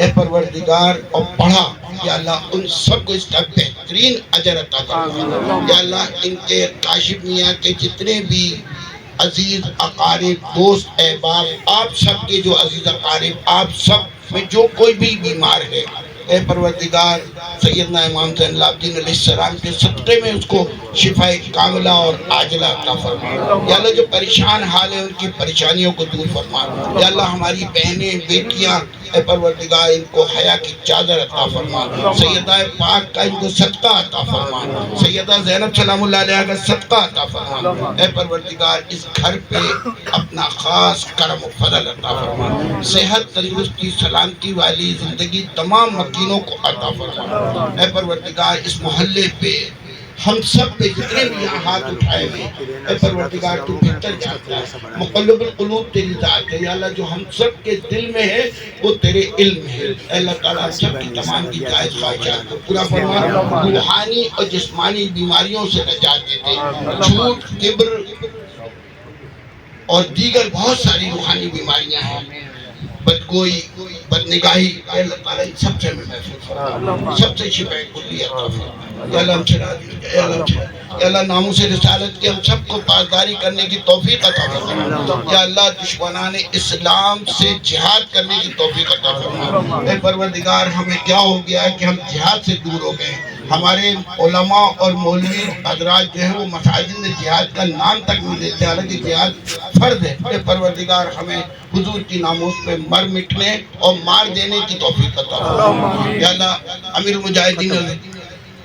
اے پروردگار اور پڑھا یا اللہ ان سب کو اس کا بہترین اجر عطا فرما یا اللہ ان کے کاشف میاں کے جتنے بھی عزیز اقارب دوست احباب آپ سب کے جو عزیز اقارب آپ سب میں جو کوئی بھی بیمار ہے اے پروردگار سیدنا امام زین العابدین علیہ السلام کے صدقے میں اس کو شفائے کاملہ اور عاجلہ عطا فرما یا اللہ جو پریشان حال ہے ان کی پریشانیوں کو دور فرما یا اللہ ہماری بہنیں بیٹیاں اے پروردگار ان کو حیا کی چادر عطا فرما سیدہ پاک کا ان کو صدقہ عطا فرما سیدہ زینب سلام اللہ علیہ کا صدقہ عطا فرما اے پروردگار اس گھر پہ اپنا خاص کرم و فضل عطا فرما صحت تندرستی سلامتی والی زندگی تمام مکینوں کو عطا فرما اے پروردگار اس محلے پہ ہم سب پہ جتنے بھی یہاں ہاتھ اٹھائے ہوئے اے پروردگار تو بہتر جانتا ہے مقلب القلوب تیری ذات ہے یا اللہ جو ہم سب کے دل میں ہے وہ تیرے علم ہے اے اللہ تعالیٰ سب کی تمام کی جائز خواہشات کو پورا فرما روحانی اور جسمانی بیماریوں سے نجات دیتے جھوٹ کبر اور دیگر بہت ساری روحانی بیماریاں ہیں بدگوئی بدنگاہی اے اللہ تعالیٰ ان سب سے ہمیں محفوظ فرما سب سے شفاء کلی عطا فرما یا اللہ ہم سے راضی ہو جائے یا اللہ ناموس رسالت کے ہم سب کو پاسداری کرنے کی توفیق عطا فرما یا اللہ دشمنان اسلام سے جہاد کرنے کی توفیق عطا فرما اے پروردگار ہمیں کیا ہو گیا ہے کہ ہم جہاد سے دور ہو گئے ہمارے علماء اور مولوی حضرات جو ہیں وہ مساجد میں جہاد کا نام تک نہیں دیتے حالانکہ جہاد فرض ہے اے پروردگار ہمیں حضور کی ناموس پہ مر مٹنے اور مار دینے کی توفیق عطا فرما یا اللہ امیر المجاہدین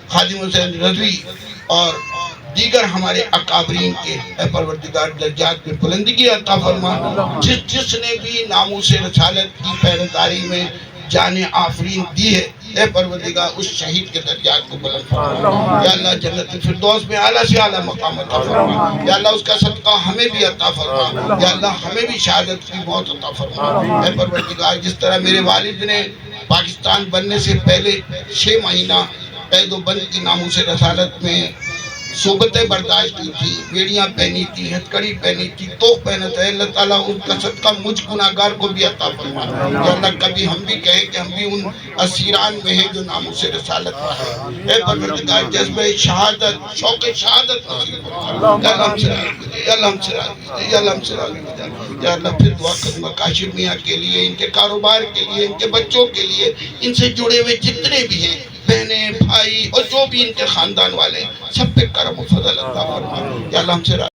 خادم حسین رضوی اور دیگر ہمارے اکابرین کے اے پروردگار درجات میں بلندگی عطا فرما جس نے بھی ناموس رسالت کی پہرےداری میں جان آفرین دی ہے اے پروردگار اس شہید کے درجات کو بلند فرما یا اللہ جنت الفردوس میں اعلیٰ سے اعلیٰ مقام عطا فرما یا اللہ اس کا صدقہ ہمیں بھی عطا فرما یا اللہ ہمیں بھی شہادت کی موت عطا فرما اے پروردگار جس طرح میرے والد نے پاکستان بننے سے پہلے 6 مہینہ قید و بند کی ناموس رسالت میں صحبتیں برداشت کی تھی بیڑیاں پہنی تھی ہتھکڑی پہنی تھی توق پہنا تھا اللہ تعالیٰ ان کا صدقہ مجھ گناہگار کو بھی عطا فرما یا اللہ کبھی ہم بھی کہیں کہ ہم بھی ان اسیران میں ہیں جو ناموس رسالت میں ہیں اے پروردگار جذبہ شہادت شوق شہادت نصیب فرما یا اللہ ہم سے راضی ہو جائے یا اللہ ہم سے راضی ہو جائے یا اللہ ہم سے راضی ہو جائے یا اللہ پھر دعا کروں کاشف میاں کے لیے ان کے کاروبار کے لیے ان کے بچوں کے لیے ان سے جڑے ہوئے جتنے بھی ہیں بہنیں بھائی اور جو بھی ان کے خاندان والے سب پہ کرم و فضل عطا فرما یا اللہ ہم سے